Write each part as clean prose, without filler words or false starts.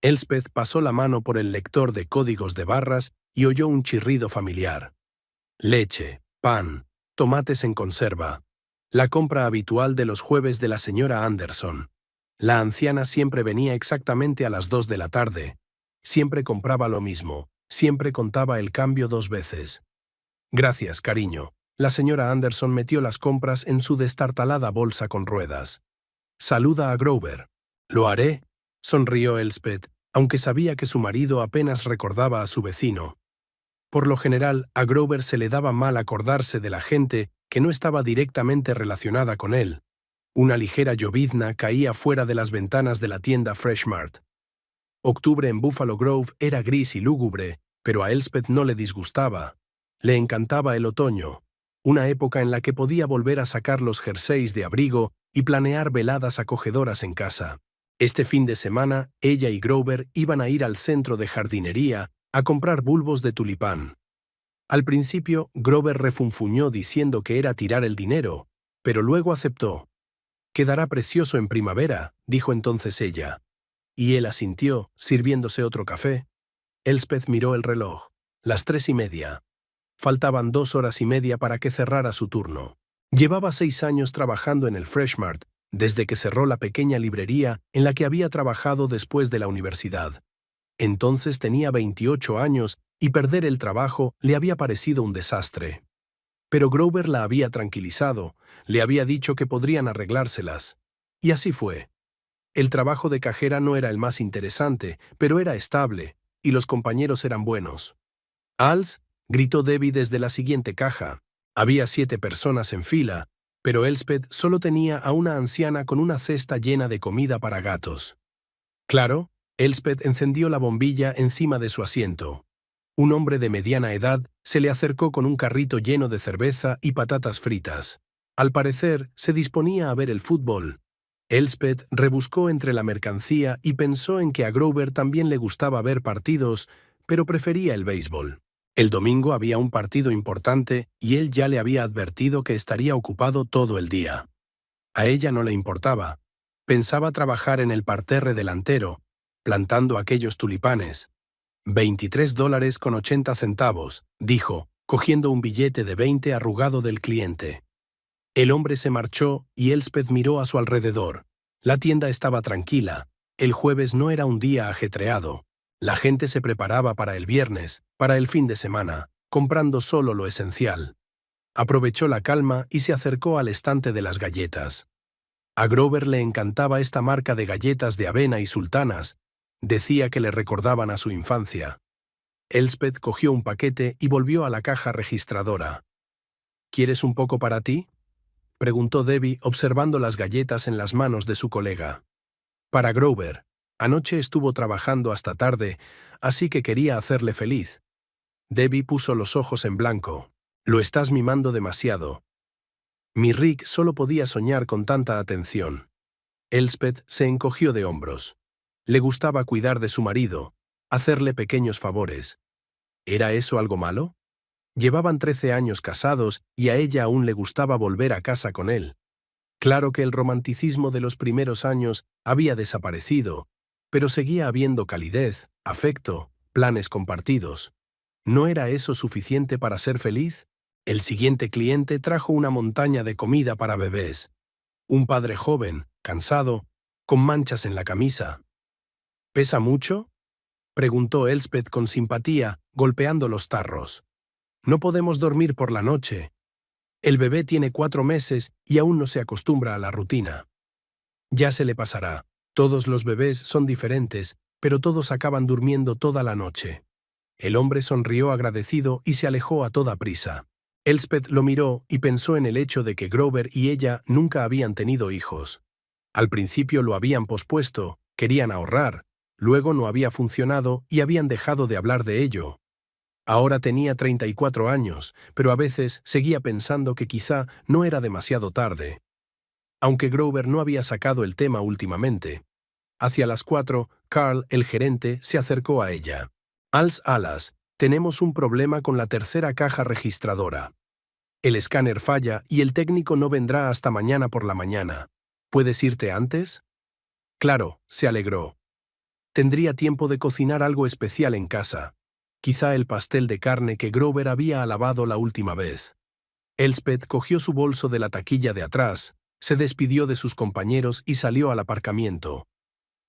Elspeth pasó la mano por el lector de códigos de barras y oyó un chirrido familiar. Leche, pan, tomates en conserva. La compra habitual de los jueves de la señora Anderson. La anciana siempre venía exactamente a las 2 de la tarde. Siempre compraba lo mismo, siempre contaba el cambio 2 veces. Gracias, cariño. La señora Anderson metió las compras en su destartalada bolsa con ruedas. Saluda a Grover. Lo haré, sonrió Elspeth, aunque sabía que su marido apenas recordaba a su vecino. Por lo general, a Grover se le daba mal acordarse de la gente que no estaba directamente relacionada con él. Una ligera llovizna caía fuera de las ventanas de la tienda Fresh Mart. Octubre en Buffalo Grove era gris y lúgubre, pero a Elspeth no le disgustaba. Le encantaba el otoño, una época en la que podía volver a sacar los jerseys de abrigo y planear veladas acogedoras en casa. Este fin de semana, ella y Grover iban a ir al centro de jardinería a comprar bulbos de tulipán. Al principio, Grover refunfuñó diciendo que era tirar el dinero, pero luego aceptó. «Quedará precioso en primavera», dijo entonces ella. Y él asintió, sirviéndose otro café. Elspeth miró el reloj. Las 3:30. Faltaban 2 horas y media para que cerrara su turno. Llevaba 6 años trabajando en el Fresh Mart, desde que cerró la pequeña librería en la que había trabajado después de la universidad. Entonces tenía 28 años y perder el trabajo le había parecido un desastre. Pero Grover la había tranquilizado, le había dicho que podrían arreglárselas. Y así fue. El trabajo de cajera no era el más interesante, pero era estable, y los compañeros eran buenos. «¡Als!», gritó Debbie desde la siguiente caja. Había 7 personas en fila, pero Elspeth solo tenía a una anciana con una cesta llena de comida para gatos. Claro, Elspeth encendió la bombilla encima de su asiento. Un hombre de mediana edad se le acercó con un carrito lleno de cerveza y patatas fritas. Al parecer, se disponía a ver el fútbol. Elspeth rebuscó entre la mercancía y pensó en que a Grover también le gustaba ver partidos, pero prefería el béisbol. El domingo había un partido importante y él ya le había advertido que estaría ocupado todo el día. A ella no le importaba. Pensaba trabajar en el parterre delantero, plantando aquellos tulipanes. $23.80, dijo, cogiendo un billete de 20 arrugado del cliente. El hombre se marchó y Elspeth miró a su alrededor. La tienda estaba tranquila. El jueves no era un día ajetreado. La gente se preparaba para el viernes, para el fin de semana, comprando solo lo esencial. Aprovechó la calma y se acercó al estante de las galletas. A Grover le encantaba esta marca de galletas de avena y sultanas. Decía que le recordaban a su infancia. Elspeth cogió un paquete y volvió a la caja registradora. «¿Quieres un poco para ti?», preguntó Debbie observando las galletas en las manos de su colega. «Para Grover. Anoche estuvo trabajando hasta tarde, así que quería hacerle feliz». Debbie puso los ojos en blanco. «Lo estás mimando demasiado». Mi Rick solo podía soñar con tanta atención. Elspeth se encogió de hombros. Le gustaba cuidar de su marido, hacerle pequeños favores. ¿Era eso algo malo? Llevaban 13 años casados y a ella aún le gustaba volver a casa con él. Claro que el romanticismo de los primeros años había desaparecido, pero seguía habiendo calidez, afecto, planes compartidos. ¿No era eso suficiente para ser feliz? El siguiente cliente trajo una montaña de comida para bebés. Un padre joven, cansado, con manchas en la camisa. ¿Pesa mucho?, preguntó Elspeth con simpatía, golpeando los tarros. «No podemos dormir por la noche. El bebé tiene 4 meses y aún no se acostumbra a la rutina». «Ya se le pasará. Todos los bebés son diferentes, pero todos acaban durmiendo toda la noche». El hombre sonrió agradecido y se alejó a toda prisa. Elspeth lo miró y pensó en el hecho de que Grover y ella nunca habían tenido hijos. Al principio lo habían pospuesto, querían ahorrar, luego no había funcionado y habían dejado de hablar de ello. Ahora tenía 34 años, pero a veces seguía pensando que quizá no era demasiado tarde. Aunque Grover no había sacado el tema últimamente. Hacia las 4, Carl, el gerente, se acercó a ella. «Alas, tenemos un problema con la tercera caja registradora. El escáner falla y el técnico no vendrá hasta mañana por la mañana. ¿Puedes irte antes?». «Claro», se alegró. Tendría tiempo de cocinar algo especial en casa. Quizá el pastel de carne que Grover había alabado la última vez. Elspeth cogió su bolso de la taquilla de atrás, se despidió de sus compañeros y salió al aparcamiento.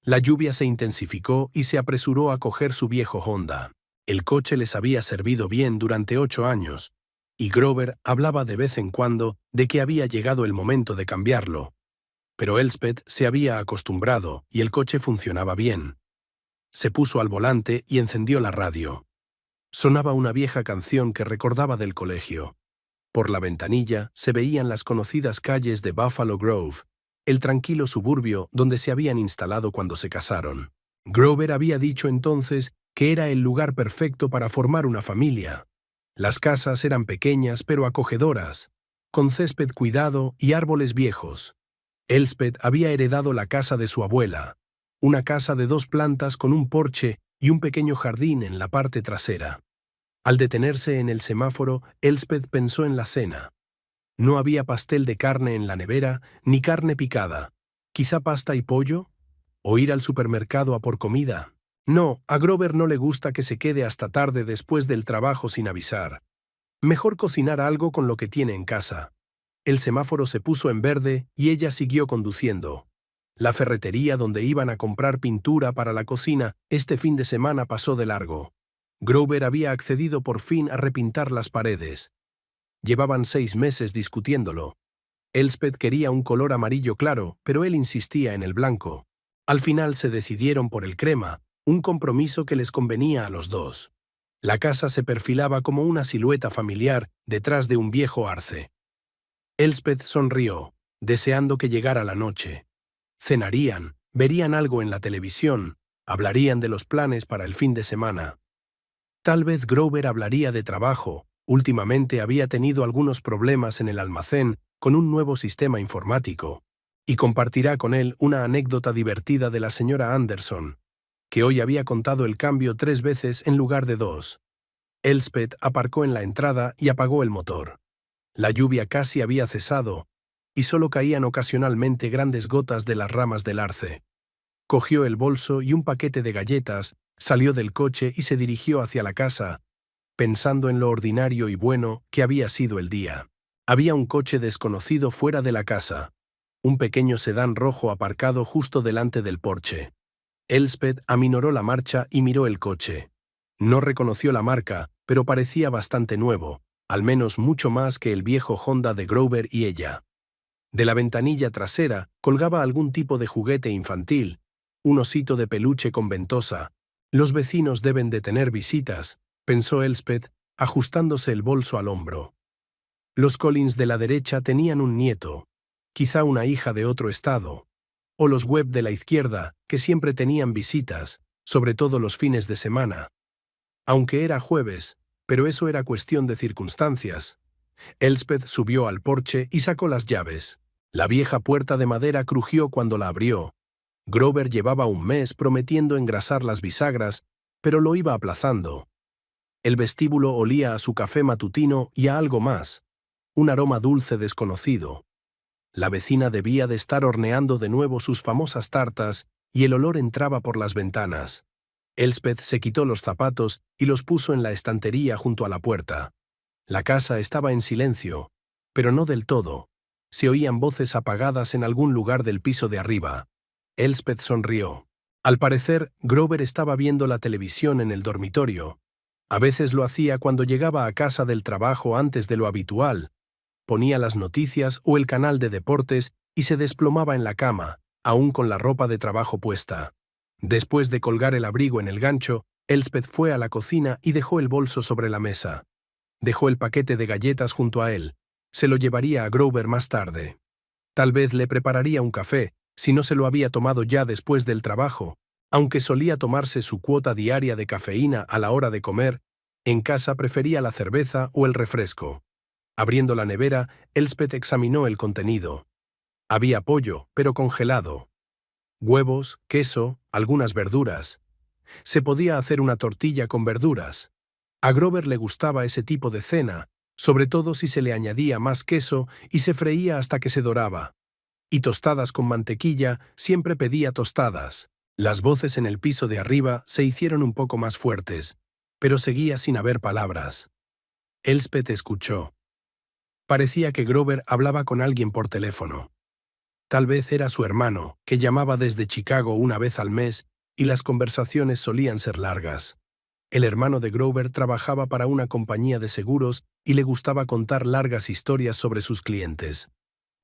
La lluvia se intensificó y se apresuró a coger su viejo Honda. El coche les había servido bien durante 8 años, y Grover hablaba de vez en cuando de que había llegado el momento de cambiarlo. Pero Elspeth se había acostumbrado y el coche funcionaba bien. Se puso al volante y encendió la radio. Sonaba una vieja canción que recordaba del colegio. Por la ventanilla se veían las conocidas calles de Buffalo Grove, el tranquilo suburbio donde se habían instalado cuando se casaron. Grover había dicho entonces que era el lugar perfecto para formar una familia. Las casas eran pequeñas pero acogedoras, con césped cuidado y árboles viejos. Elspeth había heredado la casa de su abuela, una casa de 2 plantas con un porche y un pequeño jardín en la parte trasera. Al detenerse en el semáforo, Elspeth pensó en la cena. No había pastel de carne en la nevera, ni carne picada. ¿Quizá pasta y pollo? ¿O ir al supermercado a por comida? No, a Grover no le gusta que se quede hasta tarde después del trabajo sin avisar. Mejor cocinar algo con lo que tiene en casa. El semáforo se puso en verde y ella siguió conduciendo. La ferretería donde iban a comprar pintura para la cocina este fin de semana pasó de largo. Grover había accedido por fin a repintar las paredes. Llevaban 6 meses discutiéndolo. Elspeth quería un color amarillo claro, pero él insistía en el blanco. Al final se decidieron por el crema, un compromiso que les convenía a los dos. La casa se perfilaba como una silueta familiar detrás de un viejo arce. Elspeth sonrió, deseando que llegara la noche. Cenarían, verían algo en la televisión, hablarían de los planes para el fin de semana. Tal vez Grover hablaría de trabajo. Últimamente había tenido algunos problemas en el almacén con un nuevo sistema informático, y compartirá con él una anécdota divertida de la señora Anderson, que hoy había contado el cambio 3 veces en lugar de 2. Elspeth aparcó en la entrada y apagó el motor. La lluvia casi había cesado, y solo caían ocasionalmente grandes gotas de las ramas del arce. Cogió el bolso y un paquete de galletas, salió del coche y se dirigió hacia la casa, pensando en lo ordinario y bueno que había sido el día. Había un coche desconocido fuera de la casa, un pequeño sedán rojo aparcado justo delante del porche. Elspeth aminoró la marcha y miró el coche. No reconoció la marca, pero parecía bastante nuevo, al menos mucho más que el viejo Honda de Grover y ella. De la ventanilla trasera colgaba algún tipo de juguete infantil, un osito de peluche con ventosa. Los vecinos deben de tener visitas, pensó Elspeth, ajustándose el bolso al hombro. Los Collins de la derecha tenían un nieto, quizá una hija de otro estado, o los Webb de la izquierda, que siempre tenían visitas, sobre todo los fines de semana. Aunque era jueves, pero eso era cuestión de circunstancias. Elspeth subió al porche y sacó las llaves. La vieja puerta de madera crujió cuando la abrió. Grover llevaba un mes prometiendo engrasar las bisagras, pero lo iba aplazando. El vestíbulo olía a su café matutino y a algo más, un aroma dulce desconocido. La vecina debía de estar horneando de nuevo sus famosas tartas y el olor entraba por las ventanas. Elspeth se quitó los zapatos y los puso en la estantería junto a la puerta. La casa estaba en silencio, pero no del todo. Se oían voces apagadas en algún lugar del piso de arriba. Elspeth sonrió. Al parecer, Grover estaba viendo la televisión en el dormitorio. A veces lo hacía cuando llegaba a casa del trabajo antes de lo habitual. Ponía las noticias o el canal de deportes y se desplomaba en la cama, aún con la ropa de trabajo puesta. Después de colgar el abrigo en el gancho, Elspeth fue a la cocina y dejó el bolso sobre la mesa. Dejó el paquete de galletas junto a él. Se lo llevaría a Grover más tarde. Tal vez le prepararía un café, si no se lo había tomado ya después del trabajo. Aunque solía tomarse su cuota diaria de cafeína a la hora de comer, en casa prefería la cerveza o el refresco. Abriendo la nevera, Elspeth examinó el contenido. Había pollo, pero congelado. Huevos, queso, algunas verduras. Se podía hacer una tortilla con verduras. A Grover le gustaba ese tipo de cena, sobre todo si se le añadía más queso y se freía hasta que se doraba. Y tostadas con mantequilla, siempre pedía tostadas. Las voces en el piso de arriba se hicieron un poco más fuertes, pero seguía sin haber palabras. Elspeth escuchó. Parecía que Grover hablaba con alguien por teléfono. Tal vez era su hermano, que llamaba desde Chicago una vez al mes y las conversaciones solían ser largas. El hermano de Grover trabajaba para una compañía de seguros y le gustaba contar largas historias sobre sus clientes.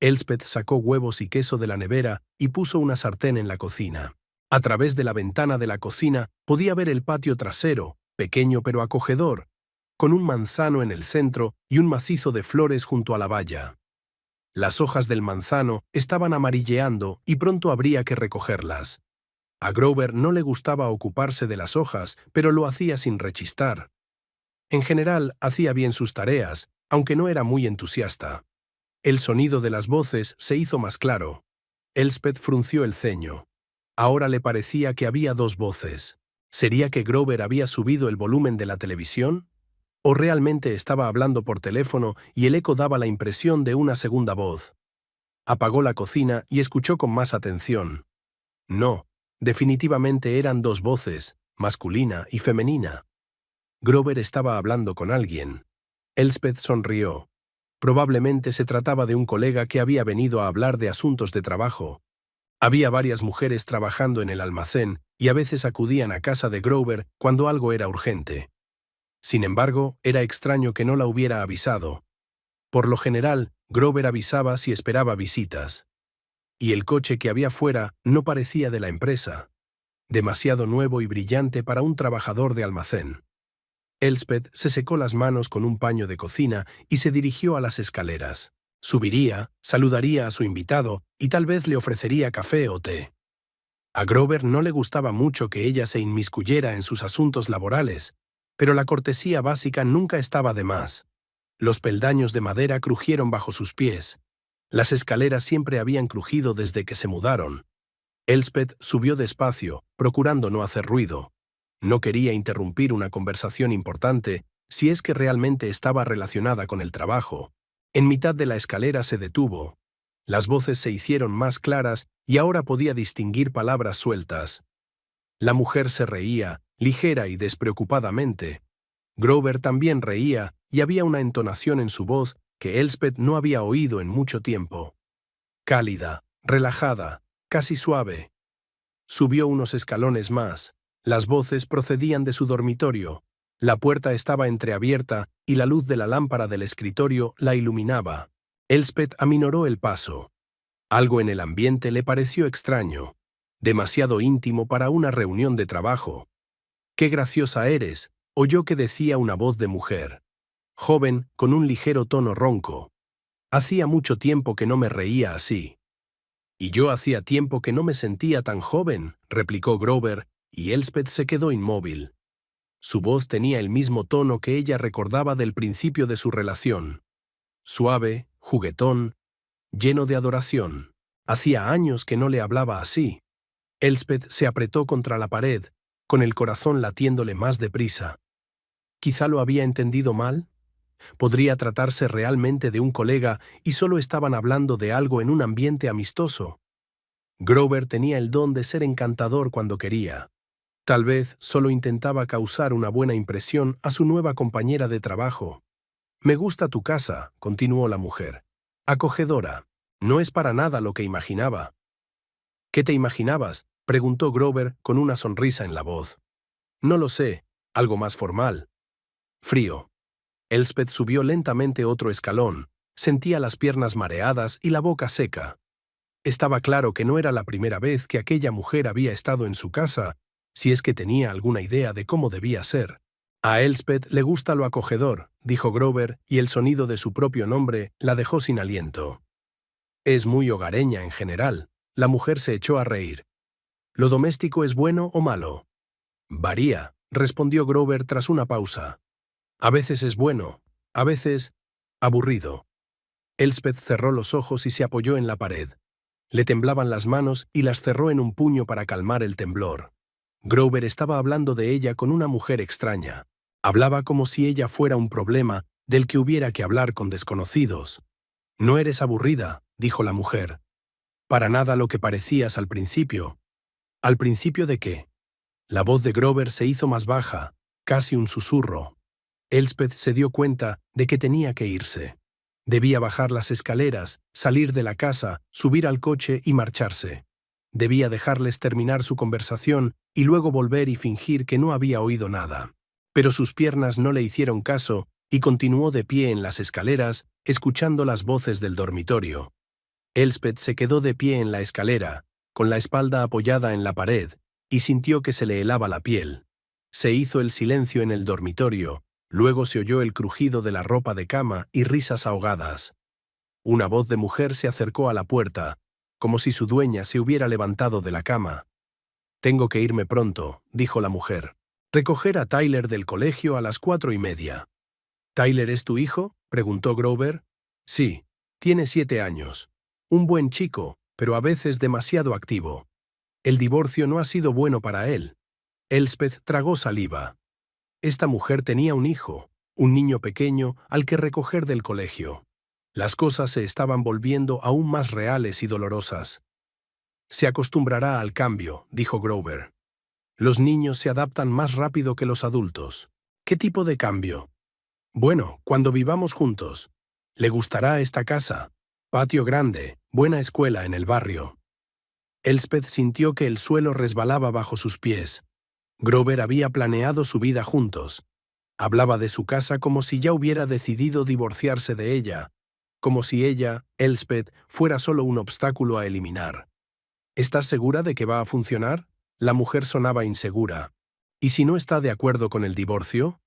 Elspeth sacó huevos y queso de la nevera y puso una sartén en la cocina. A través de la ventana de la cocina podía ver el patio trasero, pequeño pero acogedor, con un manzano en el centro y un macizo de flores junto a la valla. Las hojas del manzano estaban amarilleando y pronto habría que recogerlas. A Grover no le gustaba ocuparse de las hojas, pero lo hacía sin rechistar. En general, hacía bien sus tareas, aunque no era muy entusiasta. El sonido de las voces se hizo más claro. Elspeth frunció el ceño. Ahora le parecía que había dos voces. ¿Sería que Grover había subido el volumen de la televisión? ¿O realmente estaba hablando por teléfono y el eco daba la impresión de una segunda voz? Apagó la cocina y escuchó con más atención. No, definitivamente eran dos voces, masculina y femenina. Grover estaba hablando con alguien. Elspeth sonrió. Probablemente se trataba de un colega que había venido a hablar de asuntos de trabajo. Había varias mujeres trabajando en el almacén y a veces acudían a casa de Grover cuando algo era urgente. Sin embargo, era extraño que no la hubiera avisado. Por lo general, Grover avisaba si esperaba visitas. Y el coche que había fuera no parecía de la empresa. Demasiado nuevo y brillante para un trabajador de almacén. Elspeth se secó las manos con un paño de cocina y se dirigió a las escaleras. Subiría, saludaría a su invitado y tal vez le ofrecería café o té. A Grover no le gustaba mucho que ella se inmiscuyera en sus asuntos laborales, pero la cortesía básica nunca estaba de más. Los peldaños de madera crujieron bajo sus pies. Las escaleras siempre habían crujido desde que se mudaron. Elspeth subió despacio, procurando no hacer ruido. No quería interrumpir una conversación importante, si es que realmente estaba relacionada con el trabajo. En mitad de la escalera se detuvo. Las voces se hicieron más claras y ahora podía distinguir palabras sueltas. La mujer se reía, ligera y despreocupadamente. Grover también reía y había una entonación en su voz que Elspeth no había oído en mucho tiempo. Cálida, relajada, casi suave. Subió unos escalones más. Las voces procedían de su dormitorio. La puerta estaba entreabierta y la luz de la lámpara del escritorio la iluminaba. Elspeth aminoró el paso. Algo en el ambiente le pareció extraño, demasiado íntimo para una reunión de trabajo. «¡Qué graciosa eres!», oyó que decía una voz de mujer. Joven, con un ligero tono ronco. «Hacía mucho tiempo que no me reía así». «Y yo hacía tiempo que no me sentía tan joven», replicó Grover, y Elspeth se quedó inmóvil. Su voz tenía el mismo tono que ella recordaba del principio de su relación. Suave, juguetón, lleno de adoración. Hacía años que no le hablaba así. Elspeth se apretó contra la pared, con el corazón latiéndole más deprisa. ¿Quizá lo había entendido mal? ¿Podría tratarse realmente de un colega y solo estaban hablando de algo en un ambiente amistoso? Grover tenía el don de ser encantador cuando quería. Tal vez solo intentaba causar una buena impresión a su nueva compañera de trabajo. «Me gusta tu casa», continuó la mujer. «Acogedora. No es para nada lo que imaginaba». «¿Qué te imaginabas?», preguntó Grover con una sonrisa en la voz. «No lo sé. Algo más formal». «Frío». Elspeth subió lentamente otro escalón. Sentía las piernas mareadas y la boca seca. Estaba claro que no era la primera vez que aquella mujer había estado en su casa, si es que tenía alguna idea de cómo debía ser. «A Elspeth le gusta lo acogedor», dijo Grover, y el sonido de su propio nombre la dejó sin aliento. «Es muy hogareña en general». La mujer se echó a reír. «¿Lo doméstico es bueno o malo?» «Varía», respondió Grover tras una pausa. «A veces es bueno, a veces aburrido». Elspeth cerró los ojos y se apoyó en la pared. Le temblaban las manos y las cerró en un puño para calmar el temblor. Grover estaba hablando de ella con una mujer extraña. Hablaba como si ella fuera un problema del que hubiera que hablar con desconocidos. «No eres aburrida», dijo la mujer. «Para nada lo que parecías al principio». ¿Al principio de qué? La voz de Grover se hizo más baja, casi un susurro. Elspeth se dio cuenta de que tenía que irse. Debía bajar las escaleras, salir de la casa, subir al coche y marcharse. Debía dejarles terminar su conversación y luego volver y fingir que no había oído nada. Pero sus piernas no le hicieron caso y continuó de pie en las escaleras, escuchando las voces del dormitorio. Elspeth se quedó de pie en la escalera, con la espalda apoyada en la pared, y sintió que se le helaba la piel. Se hizo el silencio en el dormitorio, luego se oyó el crujido de la ropa de cama y risas ahogadas. Una voz de mujer se acercó a la puerta, como si su dueña se hubiera levantado de la cama. «Tengo que irme pronto», dijo la mujer. «Recoger a Tyler del colegio a las 4:30». «¿Tyler es tu hijo?», preguntó Grover. «Sí, tiene 7 años. Un buen chico, pero a veces demasiado activo. El divorcio no ha sido bueno para él». Elspeth tragó saliva. Esta mujer tenía un hijo, un niño pequeño al que recoger del colegio. Las cosas se estaban volviendo aún más reales y dolorosas. «Se acostumbrará al cambio», dijo Grover. «Los niños se adaptan más rápido que los adultos». «¿Qué tipo de cambio?» «Bueno, cuando vivamos juntos. Le gustará esta casa. Patio grande, buena escuela en el barrio». Elspeth sintió que el suelo resbalaba bajo sus pies. Grover había planeado su vida juntos. Hablaba de su casa como si ya hubiera decidido divorciarse de ella, como si ella, Elspeth, fuera solo un obstáculo a eliminar. «¿Estás segura de que va a funcionar?», la mujer sonaba insegura. «¿Y si no está de acuerdo con el divorcio?».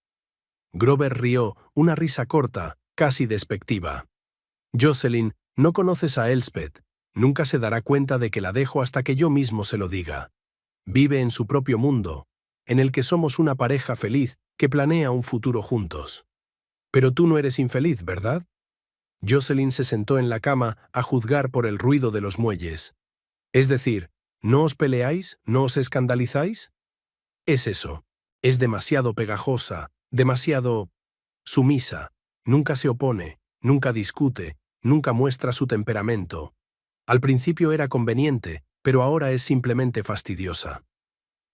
Grover rió, una risa corta, casi despectiva. «Jocelyn, no conoces a Elspeth. Nunca se dará cuenta de que la dejo hasta que yo mismo se lo diga. Vive en su propio mundo, en el que somos una pareja feliz que planea un futuro juntos». «Pero tú no eres infeliz, ¿verdad?». Jocelyn se sentó en la cama a juzgar por el ruido de los muelles. «Es decir, ¿no os peleáis? ¿No os escandalizáis?». «Es eso. Es demasiado pegajosa, demasiado sumisa. Nunca se opone, nunca discute, nunca muestra su temperamento. Al principio era conveniente, pero ahora es simplemente fastidiosa».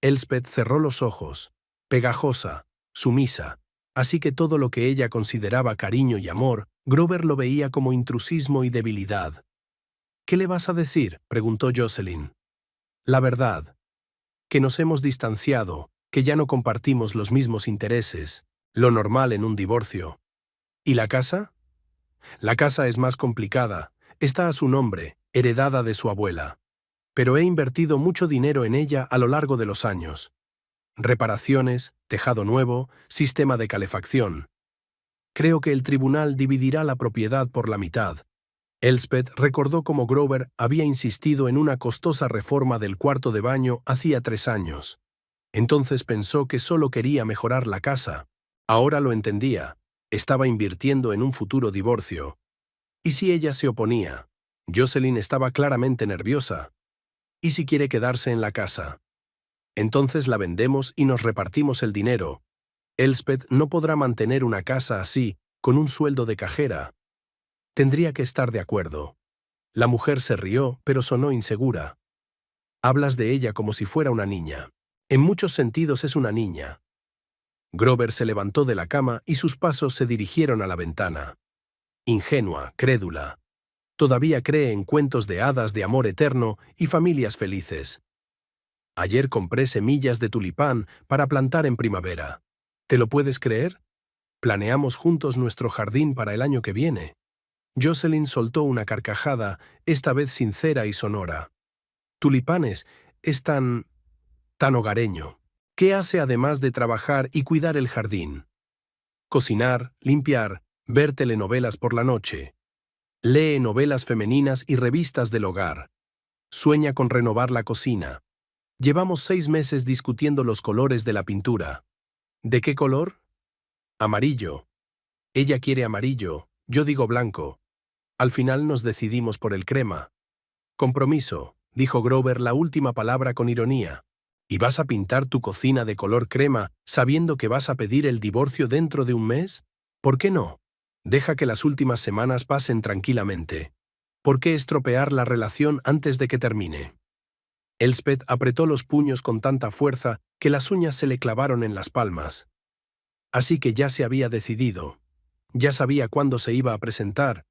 Elspeth cerró los ojos. Pegajosa, sumisa. Así que todo lo que ella consideraba cariño y amor, Grover lo veía como intrusismo y debilidad. «¿Qué le vas a decir?», preguntó Jocelyn. «La verdad. Que nos hemos distanciado, que ya no compartimos los mismos intereses, lo normal en un divorcio». «¿Y la casa?». «La casa es más complicada. Está a su nombre, heredada de su abuela. Pero he invertido mucho dinero en ella a lo largo de los años. Reparaciones, tejado nuevo, sistema de calefacción. Creo que el tribunal dividirá la propiedad por la mitad». Elspeth recordó cómo Grover había insistido en una costosa reforma del cuarto de baño hacía 3 años. Entonces pensó que solo quería mejorar la casa. Ahora lo entendía. Estaba invirtiendo en un futuro divorcio. ¿Y si ella se oponía? Jocelyn estaba claramente nerviosa. ¿Y si quiere quedarse en la casa? Entonces la vendemos y nos repartimos el dinero. Elspeth no podrá mantener una casa así, con un sueldo de cajera. Tendría que estar de acuerdo. La mujer se rió, pero sonó insegura. «Hablas de ella como si fuera una niña. En muchos sentidos es una niña». Grover se levantó de la cama y sus pasos se dirigieron a la ventana. Ingenua, crédula. Todavía cree en cuentos de hadas de amor eterno y familias felices. «Ayer compré semillas de tulipán para plantar en primavera. ¿Te lo puedes creer? Planeamos juntos nuestro jardín para el año que viene». Jocelyn soltó una carcajada, esta vez sincera y sonora. «Tulipanes, es tan hogareño. ¿Qué hace además de trabajar y cuidar el jardín?». «Cocinar, limpiar, ver telenovelas por la noche. Lee novelas femeninas y revistas del hogar. Sueña con renovar la cocina. Llevamos 6 meses discutiendo los colores de la pintura». «¿De qué color?». «Amarillo». Ella quiere amarillo, yo digo blanco. Al final nos decidimos por el crema. «Compromiso», dijo Grover la última palabra con ironía. «¿Y vas a pintar tu cocina de color crema sabiendo que vas a pedir el divorcio dentro de un mes? ¿Por qué no? Deja que las últimas semanas pasen tranquilamente. ¿Por qué estropear la relación antes de que termine?». Elspeth apretó los puños con tanta fuerza que las uñas se le clavaron en las palmas. Así que ya se había decidido. Ya sabía cuándo se iba a presentar.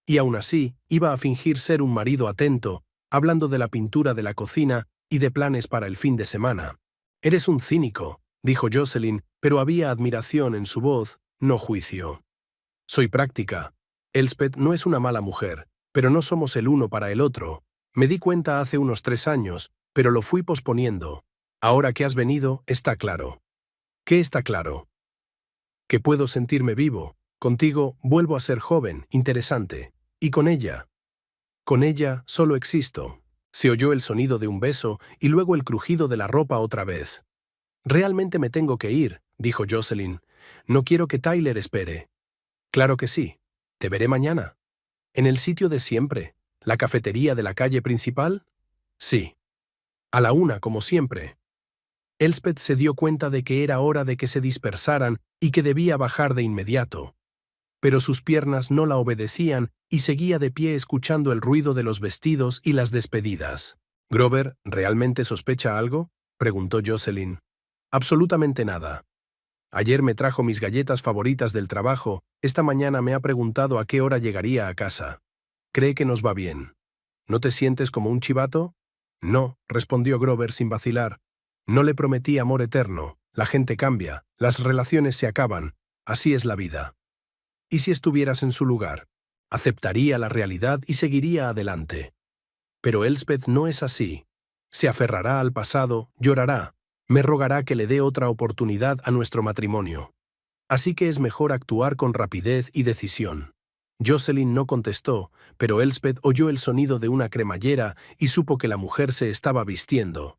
Y aún así, iba a fingir ser un marido atento, hablando de la pintura de la cocina y de planes para el fin de semana. «Eres un cínico», dijo Jocelyn, pero había admiración en su voz, no juicio. «Soy práctica. Elspeth no es una mala mujer, pero no somos el uno para el otro. Me di cuenta hace unos 3 años, pero lo fui posponiendo. Ahora que has venido, está claro». «¿Qué está claro?» «Que puedo sentirme vivo. Contigo vuelvo a ser joven, interesante. Y con ella solo existo». Se oyó el sonido de un beso y luego el crujido de la ropa otra vez. «Realmente me tengo que ir», dijo Jocelyn. «No quiero que Tyler espere». «Claro que sí. Te veré mañana». «¿En el sitio de siempre? ¿La cafetería de la calle principal?» «Sí». «A la 1, como siempre». Elspeth se dio cuenta de que era hora de que se dispersaran y que debía bajar de inmediato. Pero sus piernas no la obedecían y seguía de pie escuchando el ruido de los vestidos y las despedidas. «¿Grover realmente sospecha algo?», preguntó Jocelyn. «Absolutamente nada. Ayer me trajo mis galletas favoritas del trabajo, esta mañana me ha preguntado a qué hora llegaría a casa. Cree que nos va bien. ¿No te sientes como un chivato?» «No», respondió Grover sin vacilar. «No le prometí amor eterno. La gente cambia, las relaciones se acaban. Así es la vida». «¿Y si estuvieras en su lugar? Aceptaría la realidad y seguiría adelante». Pero Elspeth no es así. Se aferrará al pasado, llorará, me rogará que le dé otra oportunidad a nuestro matrimonio. Así que es mejor actuar con rapidez y decisión. Jocelyn no contestó, pero Elspeth oyó el sonido de una cremallera y supo que la mujer se estaba vistiendo.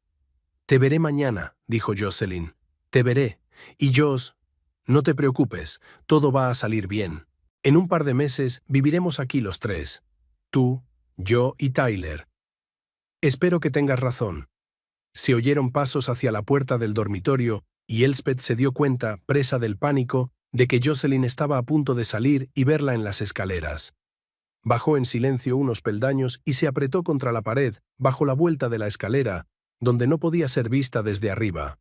«Te veré mañana», dijo Jocelyn. «Te veré. Y Joss, no te preocupes, todo va a salir bien. En un par de meses viviremos aquí los 3. Tú, yo y Tyler. Espero que tengas razón». Se oyeron pasos hacia la puerta del dormitorio y Elspeth se dio cuenta, presa del pánico, de que Jocelyn estaba a punto de salir y verla en las escaleras. Bajó en silencio unos peldaños y se apretó contra la pared, bajo la vuelta de la escalera, donde no podía ser vista desde arriba.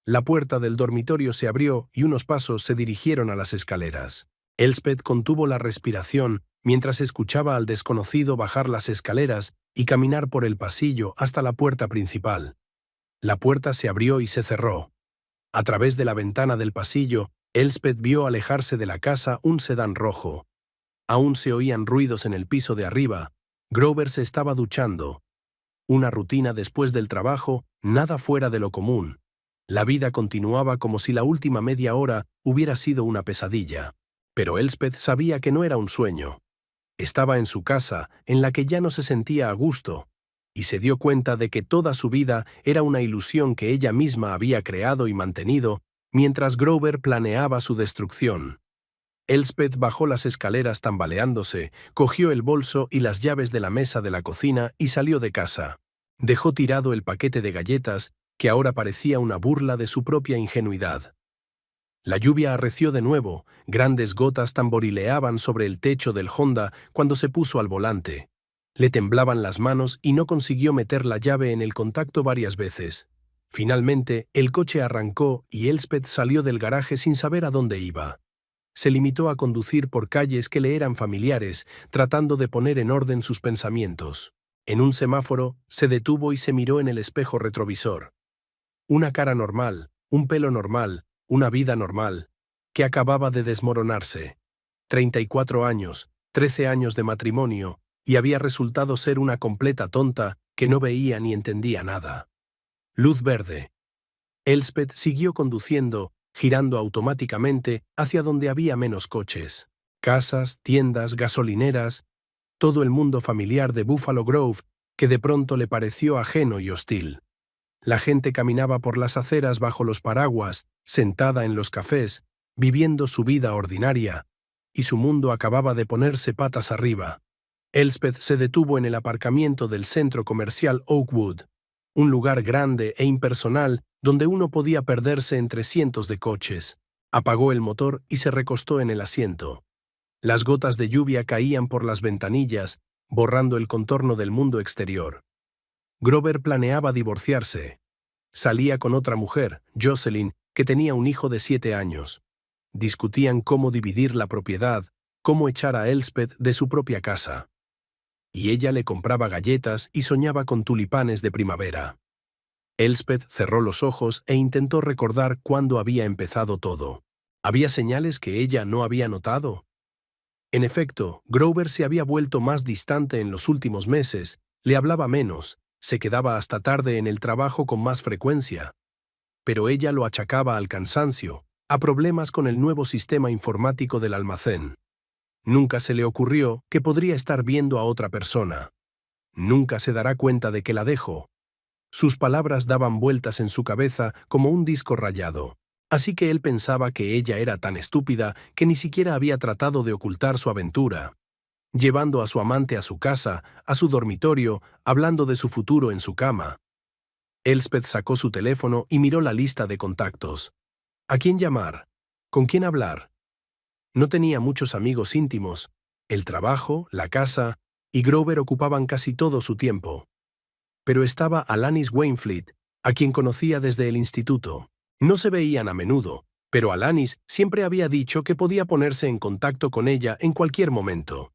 La puerta del dormitorio se abrió y unos pasos se dirigieron a las escaleras. Elspeth contuvo la respiración mientras escuchaba al desconocido bajar las escaleras y caminar por el pasillo hasta la puerta principal. La puerta se abrió y se cerró. A través de la ventana del pasillo, Elspeth vio alejarse de la casa un sedán rojo. Aún se oían ruidos en el piso de arriba. Grover se estaba duchando. Una rutina después del trabajo, nada fuera de lo común. La vida continuaba como si la última media hora hubiera sido una pesadilla. Pero Elspeth sabía que no era un sueño. Estaba en su casa, en la que ya no se sentía a gusto, y se dio cuenta de que toda su vida era una ilusión que ella misma había creado y mantenido, mientras Grover planeaba su destrucción. Elspeth bajó las escaleras tambaleándose, cogió el bolso y las llaves de la mesa de la cocina y salió de casa. Dejó tirado el paquete de galletas, que ahora parecía una burla de su propia ingenuidad. La lluvia arreció de nuevo, grandes gotas tamborileaban sobre el techo del Honda cuando se puso al volante. Le temblaban las manos y no consiguió meter la llave en el contacto varias veces. Finalmente, el coche arrancó y Elspeth salió del garaje sin saber a dónde iba. Se limitó a conducir por calles que le eran familiares, tratando de poner en orden sus pensamientos. En un semáforo, se detuvo y se miró en el espejo retrovisor. Una cara normal, un pelo normal, una vida normal, que acababa de desmoronarse. 34 años, 13 años de matrimonio, y había resultado ser una completa tonta que no veía ni entendía nada. Luz verde. Elspeth siguió conduciendo, girando automáticamente hacia donde había menos coches. Casas, tiendas, gasolineras, todo el mundo familiar de Buffalo Grove, que de pronto le pareció ajeno y hostil. La gente caminaba por las aceras bajo los paraguas, sentada en los cafés, viviendo su vida ordinaria, y su mundo acababa de ponerse patas arriba. Elspeth se detuvo en el aparcamiento del centro comercial Oakwood, un lugar grande e impersonal donde uno podía perderse entre cientos de coches. Apagó el motor y se recostó en el asiento. Las gotas de lluvia caían por las ventanillas, borrando el contorno del mundo exterior. Grover planeaba divorciarse. Salía con otra mujer, Jocelyn, que tenía un hijo de 7 años. Discutían cómo dividir la propiedad, cómo echar a Elspeth de su propia casa. Y ella le compraba galletas y soñaba con tulipanes de primavera. Elspeth cerró los ojos e intentó recordar cuándo había empezado todo. ¿Había señales que ella no había notado? En efecto, Grover se había vuelto más distante en los últimos meses, le hablaba menos, se quedaba hasta tarde en el trabajo con más frecuencia. Pero ella lo achacaba al cansancio, a problemas con el nuevo sistema informático del almacén. Nunca se le ocurrió que podría estar viendo a otra persona. Nunca se dará cuenta de que la dejo. Sus palabras daban vueltas en su cabeza como un disco rayado. Así que él pensaba que ella era tan estúpida que ni siquiera había tratado de ocultar su aventura. Llevando a su amante a su casa, a su dormitorio, hablando de su futuro en su cama. Elspeth sacó su teléfono y miró la lista de contactos. ¿A quién llamar? ¿Con quién hablar? No tenía muchos amigos íntimos. El trabajo, la casa y Grover ocupaban casi todo su tiempo. Pero estaba Alanis Wainfleet, a quien conocía desde el instituto. No se veían a menudo, pero Alanis siempre había dicho que podía ponerse en contacto con ella en cualquier momento.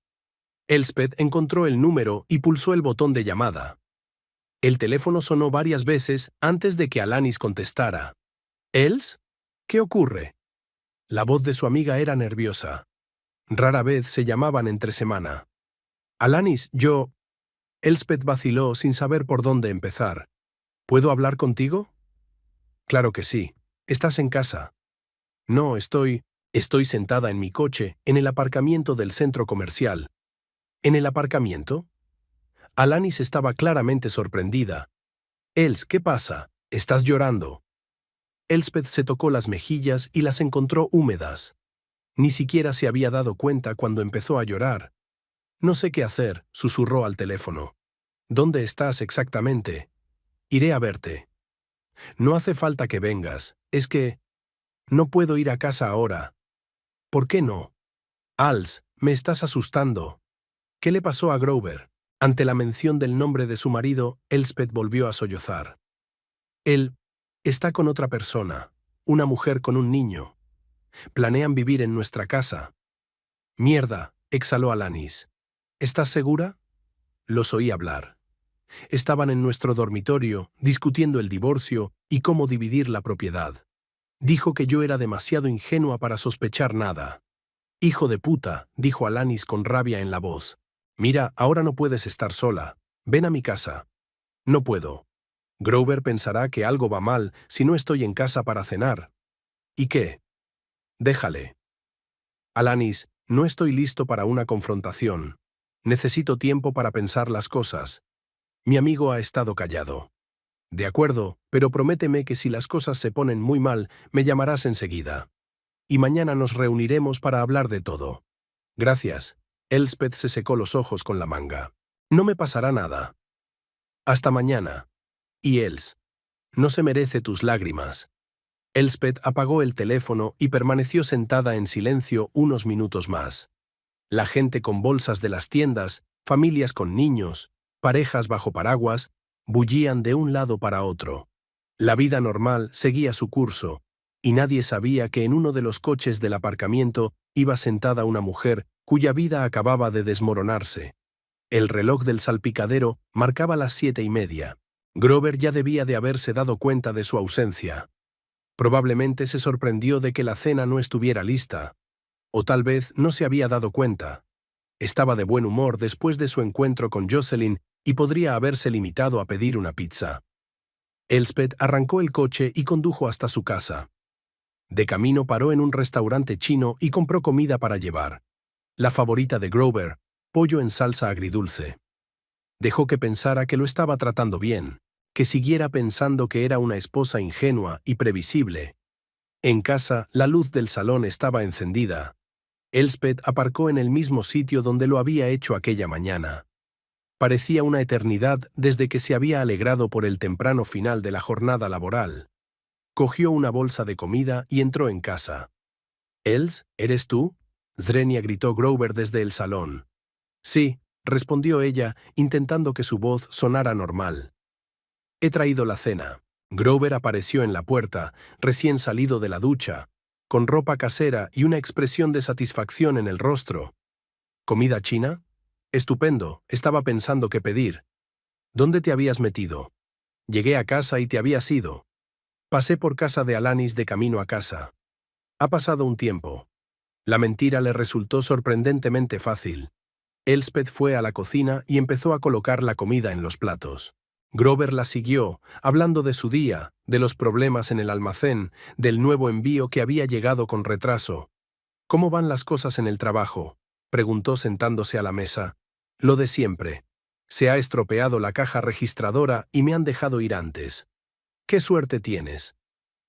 Elspeth encontró el número y pulsó el botón de llamada. El teléfono sonó varias veces antes de que Alanis contestara. ¿Els? ¿Qué ocurre? La voz de su amiga era nerviosa. Rara vez se llamaban entre semana. Alanis, yo... Elspeth vaciló sin saber por dónde empezar. ¿Puedo hablar contigo? Claro que sí. ¿Estás en casa? No, Estoy sentada en mi coche, en el aparcamiento del centro comercial. ¿En el aparcamiento? Alanis estaba claramente sorprendida. Els, ¿qué pasa? ¿Estás llorando? Elspeth se tocó las mejillas y las encontró húmedas. Ni siquiera se había dado cuenta cuando empezó a llorar. No sé qué hacer, susurró al teléfono. ¿Dónde estás exactamente? Iré a verte. No hace falta que vengas, es que... No puedo ir a casa ahora. ¿Por qué no? Als, me estás asustando. ¿Qué le pasó a Grover? Ante la mención del nombre de su marido, Elspeth volvió a sollozar. Él está con otra persona, una mujer con un niño. Planean vivir en nuestra casa. Mierda, exhaló Alanis. ¿Estás segura? Los oí hablar. Estaban en nuestro dormitorio, discutiendo el divorcio y cómo dividir la propiedad. Dijo que yo era demasiado ingenua para sospechar nada. Hijo de puta, dijo Alanis con rabia en la voz. Mira, ahora no puedes estar sola. Ven a mi casa. No puedo. Grover pensará que algo va mal si no estoy en casa para cenar. ¿Y qué? Déjale. Alanis, no estoy listo para una confrontación. Necesito tiempo para pensar las cosas. Mi amigo ha estado callado. De acuerdo, pero prométeme que si las cosas se ponen muy mal, me llamarás enseguida. Y mañana nos reuniremos para hablar de todo. Gracias. Elspeth se secó los ojos con la manga. No me pasará nada. Hasta mañana. Y Els. No se merece tus lágrimas. Elspeth apagó el teléfono y permaneció sentada en silencio unos minutos más. La gente con bolsas de las tiendas, familias con niños, parejas bajo paraguas, bullían de un lado para otro. La vida normal seguía su curso, y nadie sabía que en uno de los coches del aparcamiento iba sentada una mujer cuya vida acababa de desmoronarse. El reloj del salpicadero marcaba las 7:30. Grover ya debía de haberse dado cuenta de su ausencia. Probablemente se sorprendió de que la cena no estuviera lista. O tal vez no se había dado cuenta. Estaba de buen humor después de su encuentro con Jocelyn y podría haberse limitado a pedir una pizza. Elspeth arrancó el coche y condujo hasta su casa. De camino paró en un restaurante chino y compró comida para llevar. La favorita de Grover, pollo en salsa agridulce. Dejó que pensara que lo estaba tratando bien, que siguiera pensando que era una esposa ingenua y previsible. En casa, la luz del salón estaba encendida. Elspeth aparcó en el mismo sitio donde lo había hecho aquella mañana. Parecía una eternidad desde que se había alegrado por el temprano final de la jornada laboral. Cogió una bolsa de comida y entró en casa. «Els, ¿eres tú?», Zrenia gritó Grover desde el salón. «Sí», respondió ella, intentando que su voz sonara normal. He traído la cena. Grover apareció en la puerta, recién salido de la ducha, con ropa casera y una expresión de satisfacción en el rostro. ¿Comida china? Estupendo, estaba pensando qué pedir. ¿Dónde te habías metido? Llegué a casa y te habías ido. Pasé por casa de Alanis de camino a casa. Ha pasado un tiempo. La mentira le resultó sorprendentemente fácil. Elspeth fue a la cocina y empezó a colocar la comida en los platos. Grover la siguió, hablando de su día, de los problemas en el almacén, del nuevo envío que había llegado con retraso. ¿Cómo van las cosas en el trabajo?, preguntó sentándose a la mesa. Lo de siempre. Se ha estropeado la caja registradora y me han dejado ir antes. ¿Qué suerte tienes?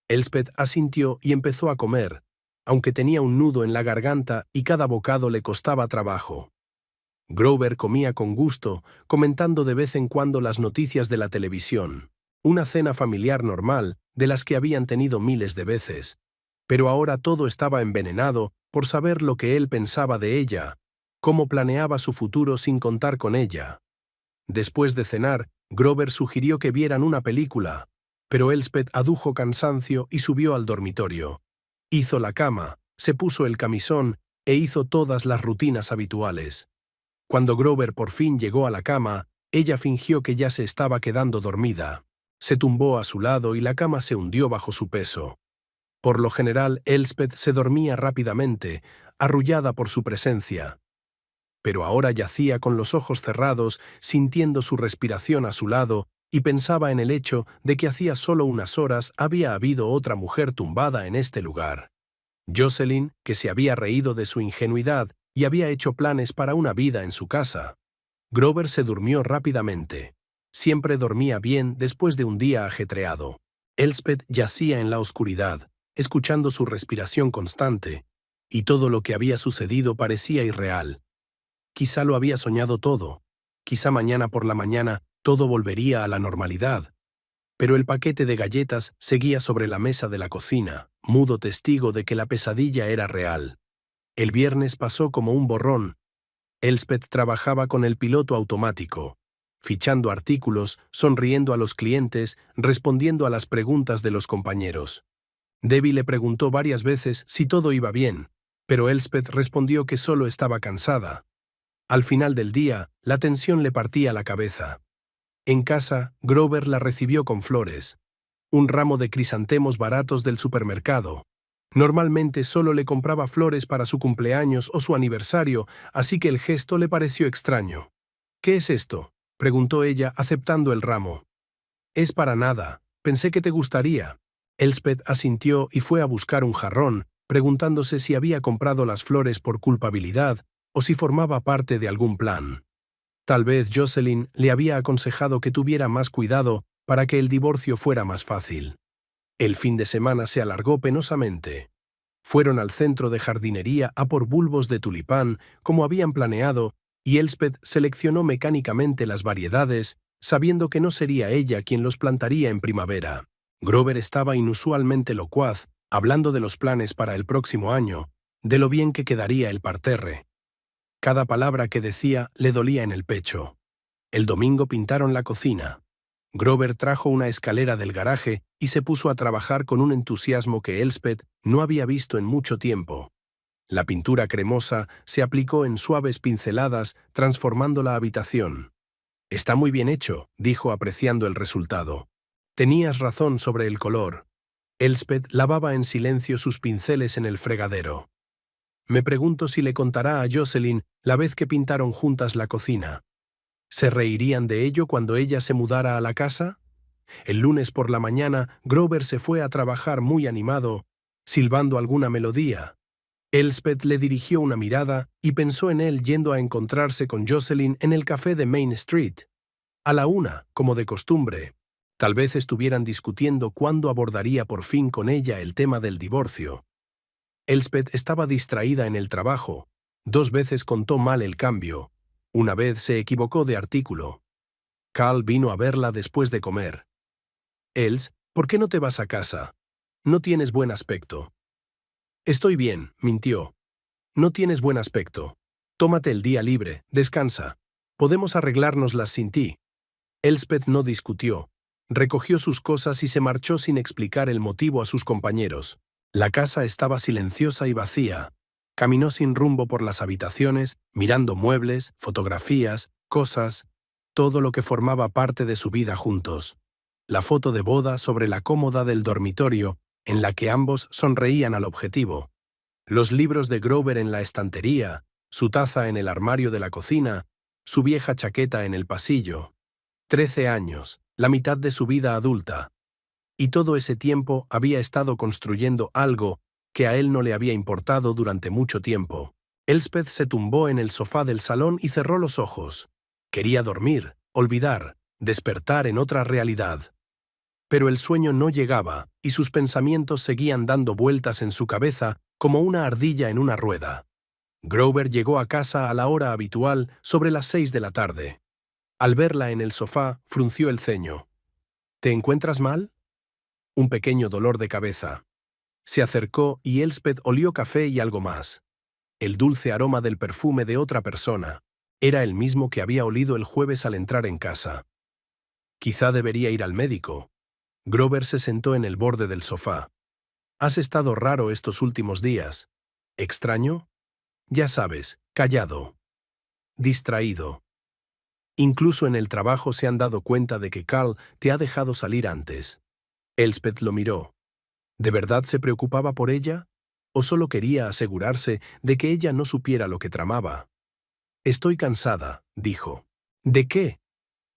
Elspeth asintió y empezó a comer, aunque tenía un nudo en la garganta y cada bocado le costaba trabajo. Grover comía con gusto, comentando de vez en cuando las noticias de la televisión. Una cena familiar normal, de las que habían tenido miles de veces. Pero ahora todo estaba envenenado por saber lo que él pensaba de ella, cómo planeaba su futuro sin contar con ella. Después de cenar, Grover sugirió que vieran una película, pero Elspeth adujo cansancio y subió al dormitorio. Hizo la cama, se puso el camisón e hizo todas las rutinas habituales. Cuando Grover por fin llegó a la cama, ella fingió que ya se estaba quedando dormida. Se tumbó a su lado y la cama se hundió bajo su peso. Por lo general, Elspeth se dormía rápidamente, arrullada por su presencia. Pero ahora yacía con los ojos cerrados, sintiendo su respiración a su lado, y pensaba en el hecho de que hacía solo unas horas había habido otra mujer tumbada en este lugar. Jocelyn, que se había reído de su ingenuidad y había hecho planes para una vida en su casa. Grover se durmió rápidamente. Siempre dormía bien después de un día ajetreado. Elspeth yacía en la oscuridad, escuchando su respiración constante, y todo lo que había sucedido parecía irreal. Quizá lo había soñado todo. Quizá mañana por la mañana todo volvería a la normalidad. Pero el paquete de galletas seguía sobre la mesa de la cocina, mudo testigo de que la pesadilla era real. El viernes pasó como un borrón. Elspeth trabajaba con el piloto automático, fichando artículos, sonriendo a los clientes, respondiendo a las preguntas de los compañeros. Debbie le preguntó varias veces si todo iba bien, pero Elspeth respondió que solo estaba cansada. Al final del día, la tensión le partía la cabeza. En casa, Grover la recibió con flores. Un ramo de crisantemos baratos del supermercado. Normalmente solo le compraba flores para su cumpleaños o su aniversario, así que el gesto le pareció extraño. «¿Qué es esto?», preguntó ella, aceptando el ramo. «Es para nada. Pensé que te gustaría». Elspeth asintió y fue a buscar un jarrón, preguntándose si había comprado las flores por culpabilidad o si formaba parte de algún plan. Tal vez Jocelyn le había aconsejado que tuviera más cuidado para que el divorcio fuera más fácil. El fin de semana se alargó penosamente. Fueron al centro de jardinería a por bulbos de tulipán, como habían planeado, y Elspeth seleccionó mecánicamente las variedades, sabiendo que no sería ella quien los plantaría en primavera. Grover estaba inusualmente locuaz, hablando de los planes para el próximo año, de lo bien que quedaría el parterre. Cada palabra que decía le dolía en el pecho. El domingo pintaron la cocina. Grover trajo una escalera del garaje y se puso a trabajar con un entusiasmo que Elspeth no había visto en mucho tiempo. La pintura cremosa se aplicó en suaves pinceladas, transformando la habitación. «Está muy bien hecho», dijo apreciando el resultado. «Tenías razón sobre el color». Elspeth lavaba en silencio sus pinceles en el fregadero. «Me pregunto si le contará a Jocelyn la vez que pintaron juntas la cocina. ¿Se reirían de ello cuando ella se mudara a la casa?». El lunes por la mañana, Grover se fue a trabajar muy animado, silbando alguna melodía. Elspeth le dirigió una mirada y pensó en él yendo a encontrarse con Jocelyn en el café de Main Street. A la 1, como de costumbre. Tal vez estuvieran discutiendo cuándo abordaría por fin con ella el tema del divorcio. Elspeth estaba distraída en el trabajo. 2 veces contó mal el cambio. Una vez se equivocó de artículo. Carl vino a verla después de comer. «Els, ¿por qué no te vas a casa? No tienes buen aspecto». «Estoy bien», mintió. «No tienes buen aspecto. Tómate el día libre, descansa. Podemos arreglárnoslas sin ti». Elspeth no discutió. Recogió sus cosas y se marchó sin explicar el motivo a sus compañeros. La casa estaba silenciosa y vacía. Caminó sin rumbo por las habitaciones, mirando muebles, fotografías, cosas, todo lo que formaba parte de su vida juntos. La foto de boda sobre la cómoda del dormitorio, en la que ambos sonreían al objetivo. Los libros de Grover en la estantería, su taza en el armario de la cocina, su vieja chaqueta en el pasillo. 13 años, la mitad de su vida adulta. Y todo ese tiempo había estado construyendo algo que a él no le había importado durante mucho tiempo. Elspeth se tumbó en el sofá del salón y cerró los ojos. Quería dormir, olvidar, despertar en otra realidad. Pero el sueño no llegaba y sus pensamientos seguían dando vueltas en su cabeza como una ardilla en una rueda. Grover llegó a casa a la hora habitual, sobre las 6 de la tarde. Al verla en el sofá, frunció el ceño. ¿Te encuentras mal? Un pequeño dolor de cabeza. Se acercó y Elspeth olió café y algo más. El dulce aroma del perfume de otra persona. Era el mismo que había olido el jueves al entrar en casa. Quizá debería ir al médico. Grover se sentó en el borde del sofá. ¿Has estado raro estos últimos días? ¿Extraño? Ya sabes, callado. Distraído. Incluso en el trabajo se han dado cuenta de que Carl te ha dejado salir antes. Elspeth lo miró. ¿De verdad se preocupaba por ella? ¿O solo quería asegurarse de que ella no supiera lo que tramaba? Estoy cansada, dijo. ¿De qué?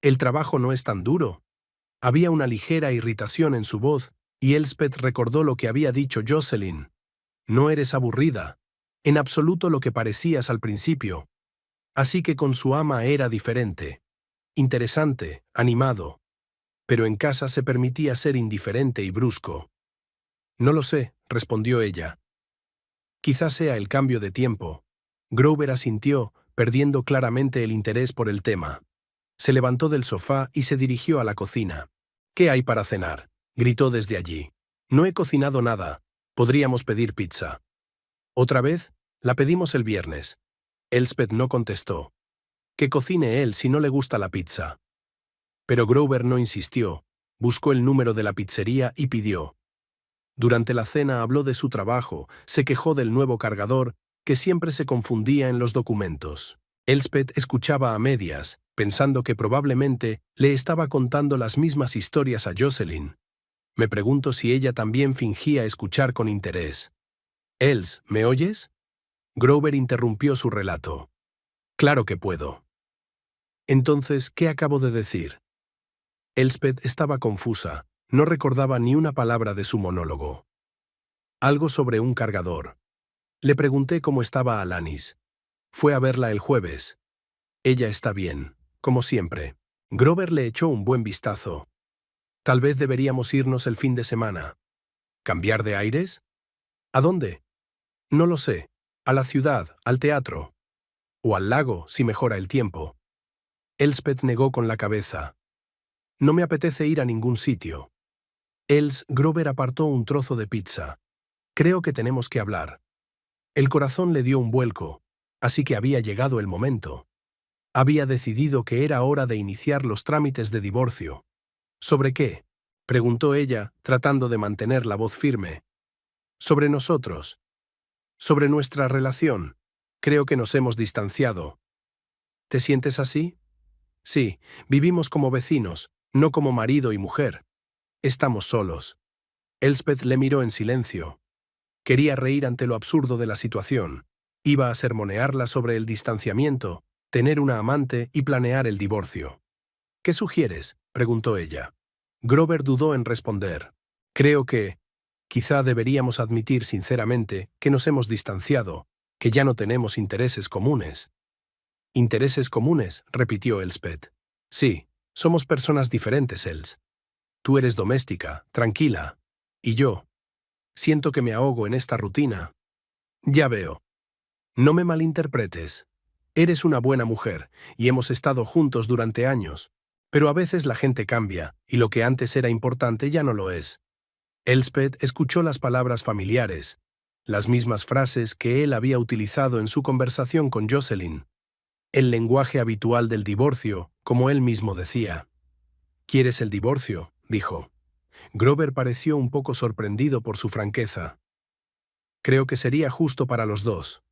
El trabajo no es tan duro. Había una ligera irritación en su voz, y Elspeth recordó lo que había dicho Jocelyn. No eres aburrida. En absoluto lo que parecías al principio. Así que con su ama era diferente. Interesante, animado. Pero en casa se permitía ser indiferente y brusco. No lo sé, respondió ella. Quizás sea el cambio de tiempo. Grover asintió, perdiendo claramente el interés por el tema. Se levantó del sofá y se dirigió a la cocina. ¿Qué hay para cenar? Gritó desde allí. No he cocinado nada. Podríamos pedir pizza. ¿Otra vez? La pedimos el viernes. Elspeth no contestó. Que cocine él si no le gusta la pizza. Pero Grover no insistió. Buscó el número de la pizzería y pidió. Durante la cena habló de su trabajo, se quejó del nuevo cargador, que siempre se confundía en los documentos. Elspeth escuchaba a medias, pensando que probablemente le estaba contando las mismas historias a Jocelyn. Me pregunto si ella también fingía escuchar con interés. Els, ¿me oyes? Grover interrumpió su relato. Claro que puedo. Entonces, ¿qué acabo de decir? Elspeth estaba confusa, no recordaba ni una palabra de su monólogo. Algo sobre un cargador. Le pregunté cómo estaba Alanis. Fue a verla el jueves. Ella está bien, como siempre. Grover le echó un buen vistazo. Tal vez deberíamos irnos el fin de semana. ¿Cambiar de aires? ¿A dónde? No lo sé. A la ciudad, al teatro. O al lago, si mejora el tiempo. Elspeth negó con la cabeza. No me apetece ir a ningún sitio. Grover apartó un trozo de pizza. Creo que tenemos que hablar. El corazón le dio un vuelco, así que había llegado el momento. Había decidido que era hora de iniciar los trámites de divorcio. ¿Sobre qué? Preguntó ella, tratando de mantener la voz firme. Sobre nosotros. Sobre nuestra relación. Creo que nos hemos distanciado. ¿Te sientes así? Sí, vivimos como vecinos, no como marido y mujer. Estamos solos. Elspeth le miró en silencio. Quería reír ante lo absurdo de la situación. Iba a sermonearla sobre el distanciamiento, tener una amante y planear el divorcio. ¿Qué sugieres?, preguntó ella. Grover dudó en responder. Creo que, quizá deberíamos admitir sinceramente que nos hemos distanciado, que ya no tenemos intereses comunes. ¿Intereses comunes?, repitió Elspeth. Sí, somos personas diferentes, Els. Tú eres doméstica, tranquila. Y yo. Siento que me ahogo en esta rutina. Ya veo. No me malinterpretes. Eres una buena mujer, y hemos estado juntos durante años. Pero a veces la gente cambia, y lo que antes era importante ya no lo es. Elspeth escuchó las palabras familiares, las mismas frases que él había utilizado en su conversación con Jocelyn. El lenguaje habitual del divorcio, como él mismo decía. ¿Quieres el divorcio?, dijo. Grover pareció un poco sorprendido por su franqueza. Creo que sería justo para los dos.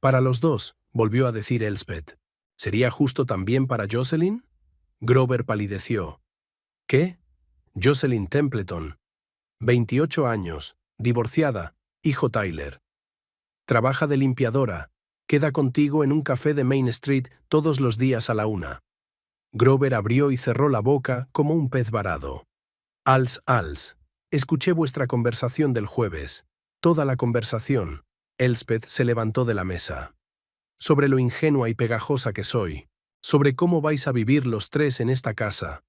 Para los dos, volvió a decir Elspeth. ¿Sería justo también para Jocelyn? Grover palideció. ¿Qué? Jocelyn Templeton. 28 años, divorciada, hijo Tyler. Trabaja de limpiadora. Queda contigo en un café de Main Street todos los días a la 1. Grover abrió y cerró la boca como un pez varado. Als. Escuché vuestra conversación del jueves. Toda la conversación. Elspeth se levantó de la mesa. Sobre lo ingenua y pegajosa que soy. Sobre cómo vais a vivir los tres en esta casa.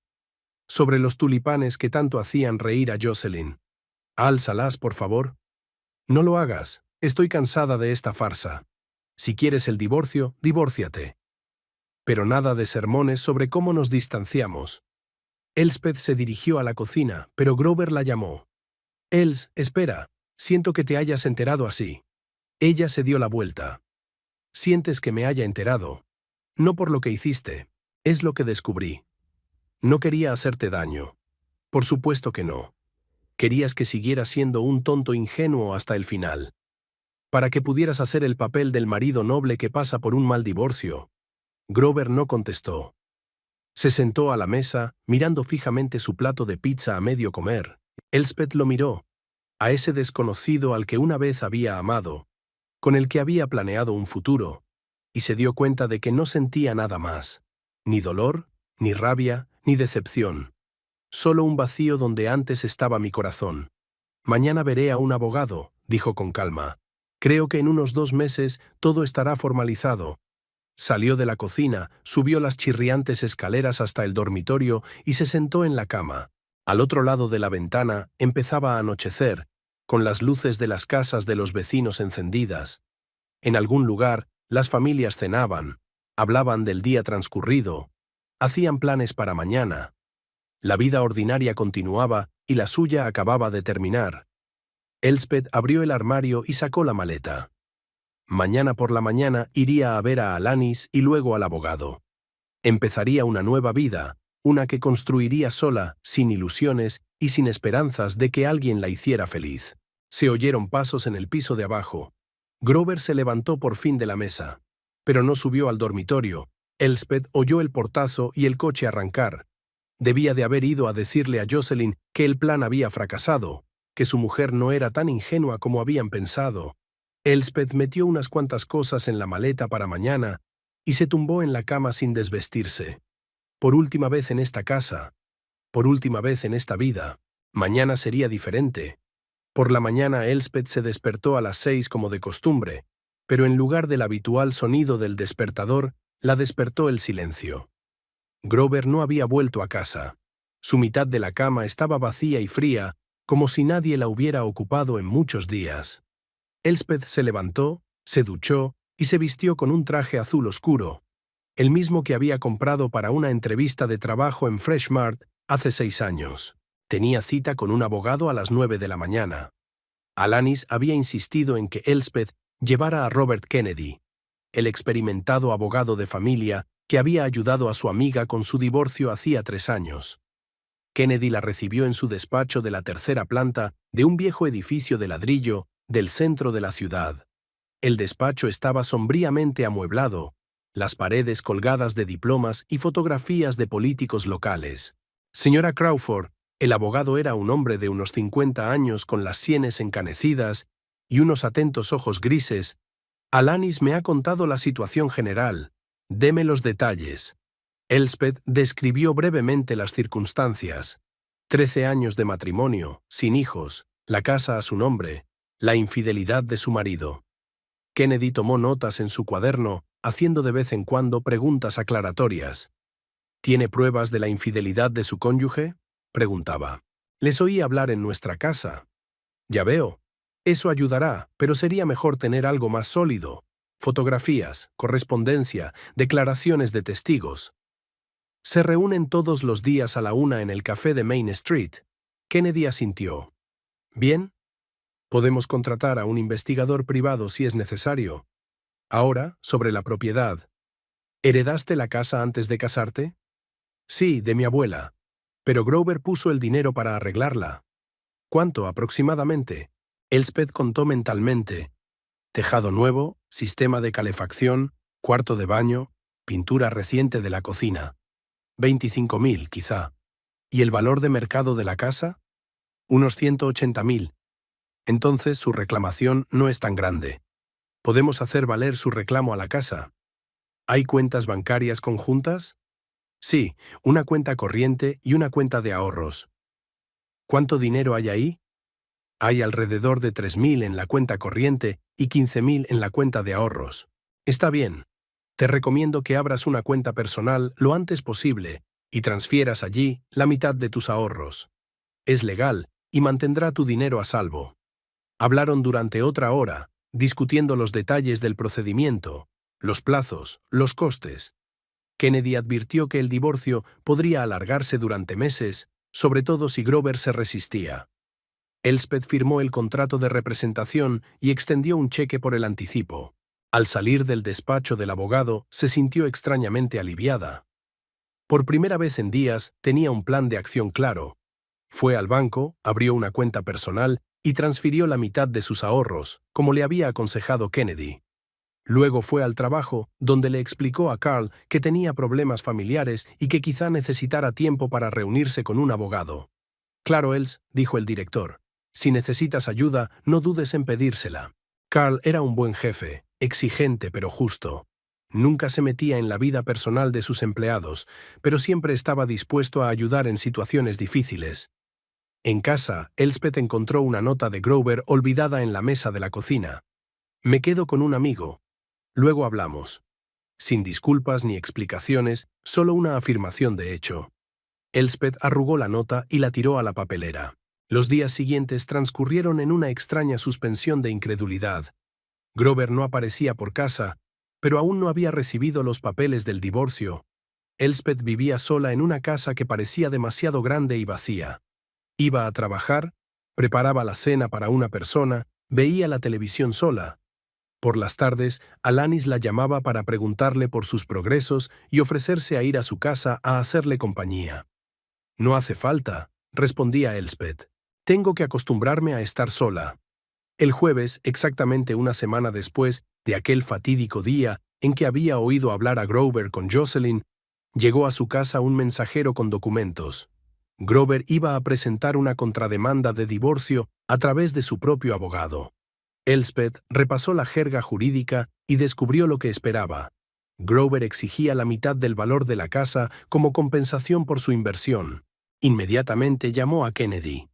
Sobre los tulipanes que tanto hacían reír a Jocelyn. Álzalas, por favor. No lo hagas. Estoy cansada de esta farsa. Si quieres el divorcio, divórciate. Pero nada de sermones sobre cómo nos distanciamos. Elspeth se dirigió a la cocina, pero Grover la llamó. Espera, siento que te hayas enterado así. Ella se dio la vuelta. Sientes que me haya enterado. No por lo que hiciste, es lo que descubrí. No quería hacerte daño. Por supuesto que no. Querías que siguiera siendo un tonto ingenuo hasta el final. Para que pudieras hacer el papel del marido noble que pasa por un mal divorcio. Grover no contestó. Se sentó a la mesa, mirando fijamente su plato de pizza a medio comer. Elspeth lo miró, a ese desconocido al que una vez había amado, con el que había planeado un futuro, y se dio cuenta de que no sentía nada más, ni dolor, ni rabia, ni decepción. Solo un vacío donde antes estaba mi corazón. Mañana veré a un abogado, dijo con calma. Creo que en unos 2 meses todo estará formalizado. Salió de la cocina, subió las chirriantes escaleras hasta el dormitorio y se sentó en la cama. Al otro lado de la ventana empezaba a anochecer, con las luces de las casas de los vecinos encendidas. En algún lugar, las familias cenaban, hablaban del día transcurrido, hacían planes para mañana. La vida ordinaria continuaba y la suya acababa de terminar. Elspeth abrió el armario y sacó la maleta. Mañana por la mañana iría a ver a Alanis y luego al abogado. Empezaría una nueva vida, una que construiría sola, sin ilusiones y sin esperanzas de que alguien la hiciera feliz. Se oyeron pasos en el piso de abajo. Grover se levantó por fin de la mesa, pero no subió al dormitorio. Elspeth oyó el portazo y el coche arrancar. Debía de haber ido a decirle a Jocelyn que el plan había fracasado, que su mujer no era tan ingenua como habían pensado. Elspeth metió unas cuantas cosas en la maleta para mañana y se tumbó en la cama sin desvestirse. Por última vez en esta casa, por última vez en esta vida. Mañana sería diferente. Por la mañana Elspeth se despertó a las 6 como de costumbre, pero en lugar del habitual sonido del despertador, la despertó el silencio. Grover no había vuelto a casa. Su mitad de la cama estaba vacía y fría, como si nadie la hubiera ocupado en muchos días. Elspeth se levantó, se duchó y se vistió con un traje azul oscuro, el mismo que había comprado para una entrevista de trabajo en Fresh Mart hace 6 años. Tenía cita con un abogado a las 9 de la mañana. Alanis había insistido en que Elspeth llevara a Robert Kennedy, el experimentado abogado de familia que había ayudado a su amiga con su divorcio hacía 3 años. Kennedy la recibió en su despacho de la 3ª planta de un viejo edificio de ladrillo del centro de la ciudad. El despacho estaba sombríamente amueblado, las paredes colgadas de diplomas y fotografías de políticos locales. Señora Crawford, el abogado era un hombre de unos 50 años con las sienes encanecidas y unos atentos ojos grises. Alanis me ha contado la situación general. Deme los detalles. Elspeth describió brevemente las circunstancias. 13 años de matrimonio, sin hijos, la casa a su nombre, la infidelidad de su marido. Kennedy tomó notas en su cuaderno, haciendo de vez en cuando preguntas aclaratorias. ¿Tiene pruebas de la infidelidad de su cónyuge?, preguntaba. Les oí hablar en nuestra casa. Ya veo. Eso ayudará, pero sería mejor tener algo más sólido. Fotografías, correspondencia, declaraciones de testigos. Se reúnen todos los días a la 1 en el café de Main Street. Kennedy asintió. Bien. Podemos contratar a un investigador privado si es necesario. Ahora, sobre la propiedad. ¿Heredaste la casa antes de casarte? Sí, de mi abuela. Pero Grover puso el dinero para arreglarla. ¿Cuánto aproximadamente? Elspeth contó mentalmente. Tejado nuevo, sistema de calefacción, cuarto de baño, pintura reciente de la cocina. 25.000, quizá. ¿Y el valor de mercado de la casa? Unos 180.000. Entonces su reclamación no es tan grande. Podemos hacer valer su reclamo a la casa. ¿Hay cuentas bancarias conjuntas? Sí, una cuenta corriente y una cuenta de ahorros. ¿Cuánto dinero hay ahí? Hay alrededor de 3.000 en la cuenta corriente y 15.000 en la cuenta de ahorros. Está bien. Te recomiendo que abras una cuenta personal lo antes posible y transfieras allí la mitad de tus ahorros. Es legal y mantendrá tu dinero a salvo. Hablaron durante otra hora, discutiendo los detalles del procedimiento, los plazos, los costes. Kennedy advirtió que el divorcio podría alargarse durante meses, sobre todo si Grover se resistía. Elspeth firmó el contrato de representación y extendió un cheque por el anticipo. Al salir del despacho del abogado, se sintió extrañamente aliviada. Por primera vez en días, tenía un plan de acción claro. Fue al banco, abrió una cuenta personal y transfirió la mitad de sus ahorros, como le había aconsejado Kennedy. Luego fue al trabajo, donde le explicó a Carl que tenía problemas familiares y que quizá necesitara tiempo para reunirse con un abogado. «Claro, Els», dijo el director. «Si necesitas ayuda, no dudes en pedírsela». Carl era un buen jefe, exigente pero justo. Nunca se metía en la vida personal de sus empleados, pero siempre estaba dispuesto a ayudar en situaciones difíciles. En casa, Elspeth encontró una nota de Grover olvidada en la mesa de la cocina. «Me quedo con un amigo. Luego hablamos». Sin disculpas ni explicaciones, solo una afirmación de hecho. Elspeth arrugó la nota y la tiró a la papelera. Los días siguientes transcurrieron en una extraña suspensión de incredulidad. Grover no aparecía por casa, pero aún no había recibido los papeles del divorcio. Elspeth vivía sola en una casa que parecía demasiado grande y vacía. Iba a trabajar, preparaba la cena para una persona, veía la televisión sola. Por las tardes, Alanis la llamaba para preguntarle por sus progresos y ofrecerse a ir a su casa a hacerle compañía. «No hace falta», respondía Elspeth. «Tengo que acostumbrarme a estar sola». El jueves, exactamente una semana después de aquel fatídico día en que había oído hablar a Grover con Jocelyn, llegó a su casa un mensajero con documentos. Grover iba a presentar una contrademanda de divorcio a través de su propio abogado. Elspeth repasó la jerga jurídica y descubrió lo que esperaba. Grover exigía la mitad del valor de la casa como compensación por su inversión. Inmediatamente llamó a Kennedy.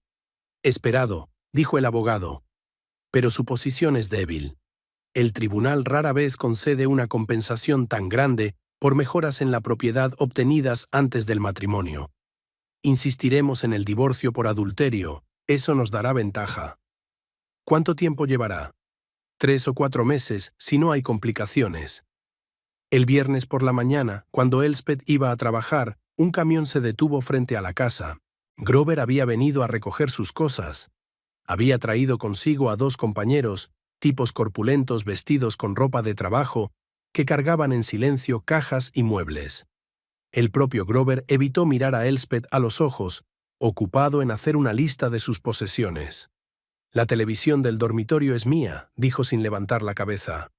«Esperado», dijo el abogado. «Pero su posición es débil. El tribunal rara vez concede una compensación tan grande por mejoras en la propiedad obtenidas antes del matrimonio. Insistiremos en el divorcio por adulterio, eso nos dará ventaja». «¿Cuánto tiempo llevará?» 3 o 4 meses, si no hay complicaciones. El viernes por la mañana, cuando Elspeth iba a trabajar, un camión se detuvo frente a la casa. Grover había venido a recoger sus cosas. Había traído consigo a 2 compañeros, tipos corpulentos vestidos con ropa de trabajo, que cargaban en silencio cajas y muebles. El propio Grover evitó mirar a Elspeth a los ojos, ocupado en hacer una lista de sus posesiones. «La televisión del dormitorio es mía», dijo sin levantar la cabeza.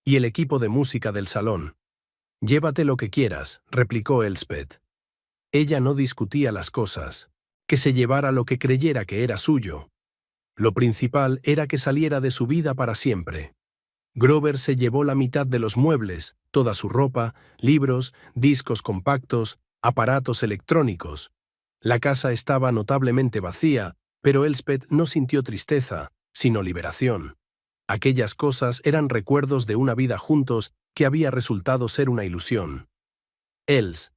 «Y el equipo de música del salón». «Llévate lo que quieras», replicó Elspeth. Ella no discutía las cosas. Que se llevara lo que creyera que era suyo. Lo principal era que saliera de su vida para siempre. Grover se llevó la mitad de los muebles, toda su ropa, libros, discos compactos, aparatos electrónicos. La casa estaba notablemente vacía, pero Elspeth no sintió tristeza, sino liberación. Aquellas cosas eran recuerdos de una vida juntos que había resultado ser una ilusión.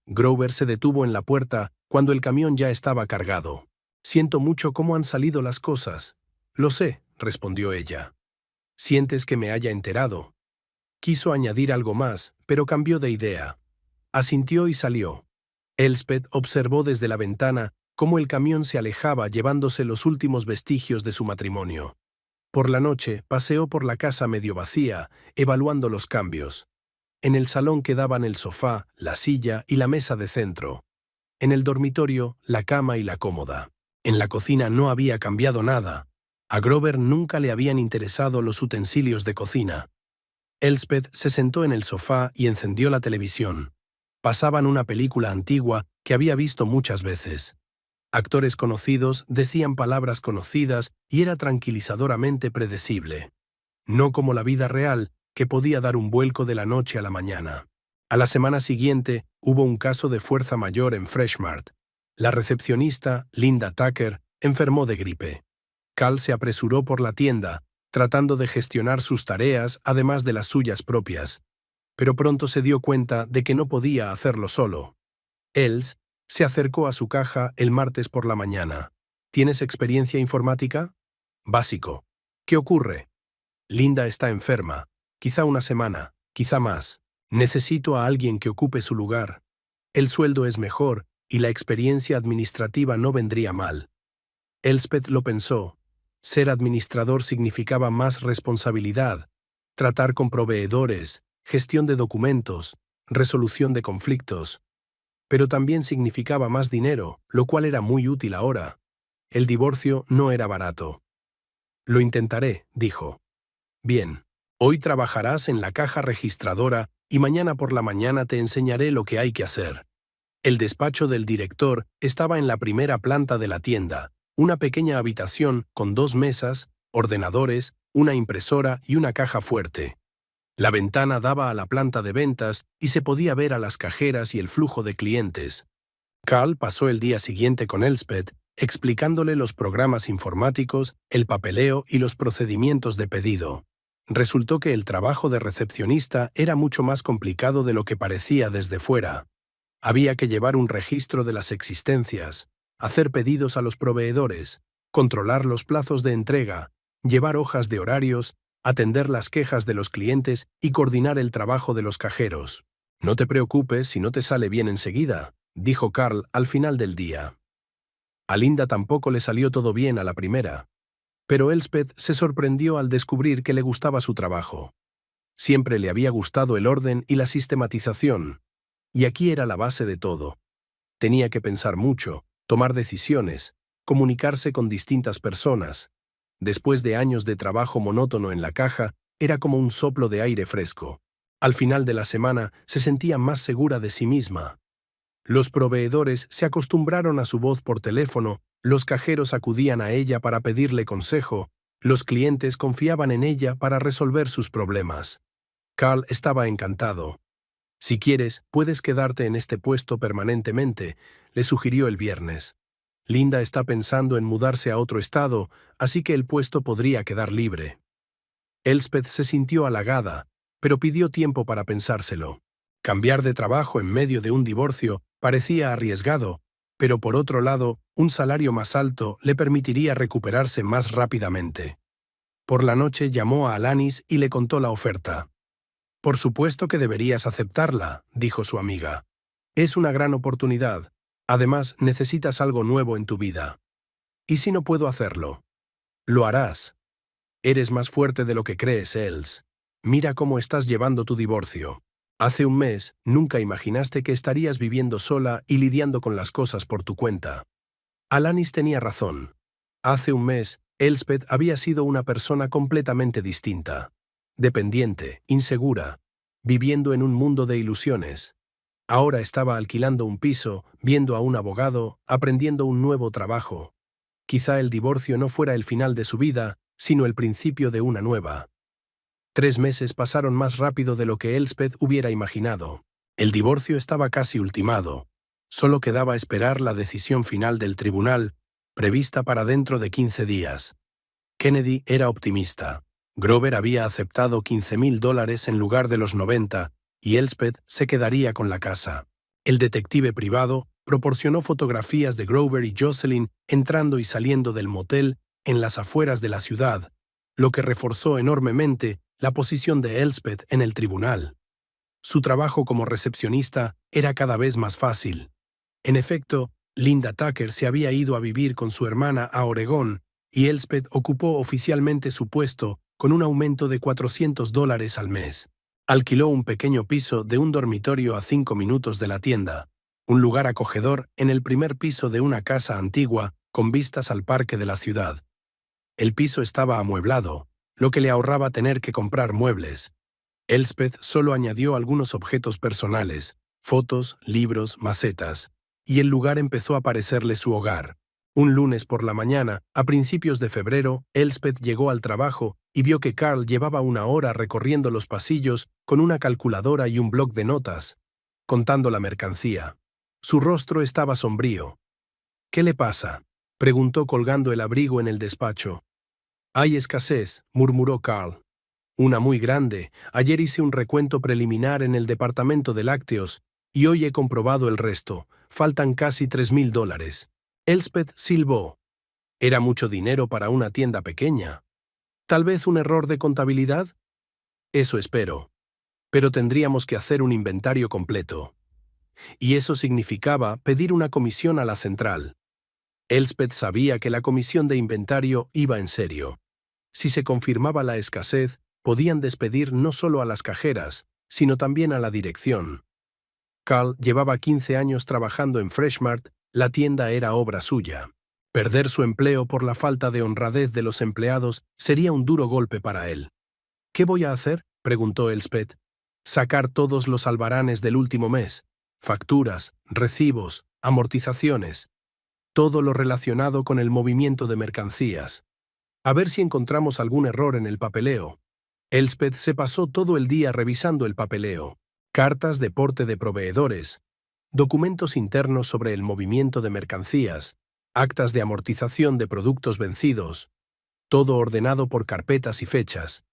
Grover se detuvo en la puerta cuando el camión ya estaba cargado. «Siento mucho cómo han salido las cosas». «Lo sé», respondió ella. «¿Sientes que me haya enterado?» Quiso añadir algo más, pero cambió de idea. Asintió y salió. Elspeth observó desde la ventana cómo el camión se alejaba llevándose los últimos vestigios de su matrimonio. Por la noche paseó por la casa medio vacía, evaluando los cambios. En el salón quedaban el sofá, la silla y la mesa de centro. En el dormitorio, la cama y la cómoda. En la cocina no había cambiado nada. A Grover nunca le habían interesado los utensilios de cocina. Elspeth se sentó en el sofá y encendió la televisión. Pasaban una película antigua que había visto muchas veces. Actores conocidos decían palabras conocidas y era tranquilizadoramente predecible. No como la vida real, que podía dar un vuelco de la noche a la mañana. A la semana siguiente hubo un caso de fuerza mayor en Freshmart. La recepcionista, Linda Tucker, enfermó de gripe. Cal se apresuró por la tienda, tratando de gestionar sus tareas además de las suyas propias. Pero pronto se dio cuenta de que no podía hacerlo solo. Els se acercó a su caja el martes por la mañana. ¿Tienes experiencia informática? Básico. ¿Qué ocurre? Linda está enferma. Quizá una semana, quizá más. Necesito a alguien que ocupe su lugar. El sueldo es mejor y la experiencia administrativa no vendría mal. Elspeth lo pensó. Ser administrador significaba más responsabilidad, tratar con proveedores, gestión de documentos, resolución de conflictos. Pero también significaba más dinero, lo cual era muy útil ahora. El divorcio no era barato. Lo intentaré, dijo. Bien, hoy trabajarás en la caja registradora y mañana por la mañana te enseñaré lo que hay que hacer. El despacho del director estaba en la primera planta de la tienda, una pequeña habitación con 2 mesas, ordenadores, una impresora y una caja fuerte. La ventana daba a la planta de ventas y se podía ver a las cajeras y el flujo de clientes. Cal pasó el día siguiente con Elspeth, explicándole los programas informáticos, el papeleo y los procedimientos de pedido. Resultó que el trabajo de recepcionista era mucho más complicado de lo que parecía desde fuera. Había que llevar un registro de las existencias, hacer pedidos a los proveedores, controlar los plazos de entrega, llevar hojas de horarios, atender las quejas de los clientes y coordinar el trabajo de los cajeros. No te preocupes si no te sale bien enseguida, dijo Carl al final del día. A Linda tampoco le salió todo bien a la primera. Pero Elspeth se sorprendió al descubrir que le gustaba su trabajo. Siempre le había gustado el orden y la sistematización. Y aquí era la base de todo. Tenía que pensar mucho, tomar decisiones, comunicarse con distintas personas. Después de años de trabajo monótono en la caja, era como un soplo de aire fresco. Al final de la semana se sentía más segura de sí misma. Los proveedores se acostumbraron a su voz por teléfono, los cajeros acudían a ella para pedirle consejo, los clientes confiaban en ella para resolver sus problemas. Carl estaba encantado. Si quieres, puedes quedarte en este puesto permanentemente, le sugirió el viernes. Linda está pensando en mudarse a otro estado, así que el puesto podría quedar libre. Elspeth se sintió halagada, pero pidió tiempo para pensárselo. Cambiar de trabajo en medio de un divorcio parecía arriesgado, pero por otro lado, un salario más alto le permitiría recuperarse más rápidamente. Por la noche llamó a Alanis y le contó la oferta. «Por supuesto que deberías aceptarla», dijo su amiga. «Es una gran oportunidad. Además, necesitas algo nuevo en tu vida». «¿Y si no puedo hacerlo?» «Lo harás. Eres más fuerte de lo que crees, Els. Mira cómo estás llevando tu divorcio. Hace un mes, nunca imaginaste que estarías viviendo sola y lidiando con las cosas por tu cuenta». Alanis tenía razón. Hace un mes, Elspeth había sido una persona completamente distinta. Dependiente, insegura, viviendo en un mundo de ilusiones. Ahora estaba alquilando un piso, viendo a un abogado, aprendiendo un nuevo trabajo. Quizá el divorcio no fuera el final de su vida, sino el principio de una nueva. 3 meses pasaron más rápido de lo que Elspeth hubiera imaginado. El divorcio estaba casi ultimado. Solo quedaba esperar la decisión final del tribunal, prevista para dentro de 15 días. Kennedy era optimista. Grover había aceptado $15,000 en lugar de los 90, y Elspeth se quedaría con la casa. El detective privado proporcionó fotografías de Grover y Jocelyn entrando y saliendo del motel en las afueras de la ciudad, lo que reforzó enormemente la posición de Elspeth en el tribunal. Su trabajo como recepcionista era cada vez más fácil. En efecto, Linda Tucker se había ido a vivir con su hermana a Oregón y Elspeth ocupó oficialmente su puesto con un aumento de $400 al mes. Alquiló un pequeño piso de un dormitorio a 5 minutos de la tienda. un lugar acogedor en el primer piso de una casa antigua con vistas al parque de la ciudad. El piso estaba amueblado, lo que le ahorraba tener que comprar muebles. Elspeth solo añadió algunos objetos personales, fotos, libros, macetas, y el lugar empezó a parecerle su hogar. Un lunes por la mañana, a principios de febrero, Elspeth llegó al trabajo y vio que Carl llevaba una hora recorriendo los pasillos con una calculadora y un bloc de notas, contando la mercancía. Su rostro estaba sombrío. «¿Qué le pasa?», preguntó colgando el abrigo en el despacho. «Hay escasez», murmuró Carl. «Una muy grande. Ayer hice un recuento preliminar en el departamento de lácteos y hoy he comprobado el resto. Faltan casi $3.000. Elspeth silbó. Era mucho dinero para una tienda pequeña. ¿Tal vez un error de contabilidad? Eso espero. Pero tendríamos que hacer un inventario completo. Y eso significaba pedir una comisión a la central. Elspeth sabía que la comisión de inventario iba en serio. Si se confirmaba la escasez, podían despedir no solo a las cajeras, sino también a la dirección. Carl llevaba 15 años trabajando en Freshmart, la tienda era obra suya. Perder su empleo por la falta de honradez de los empleados sería un duro golpe para él. «¿Qué voy a hacer?», preguntó Elspeth. «Sacar todos los albaranes del último mes, facturas, recibos, amortizaciones, todo lo relacionado con el movimiento de mercancías. A ver si encontramos algún error en el papeleo». Elspeth se pasó todo el día revisando el papeleo. Cartas de porte de proveedores, documentos internos sobre el movimiento de mercancías, actas de amortización de productos vencidos, todo ordenado por carpetas y fechas.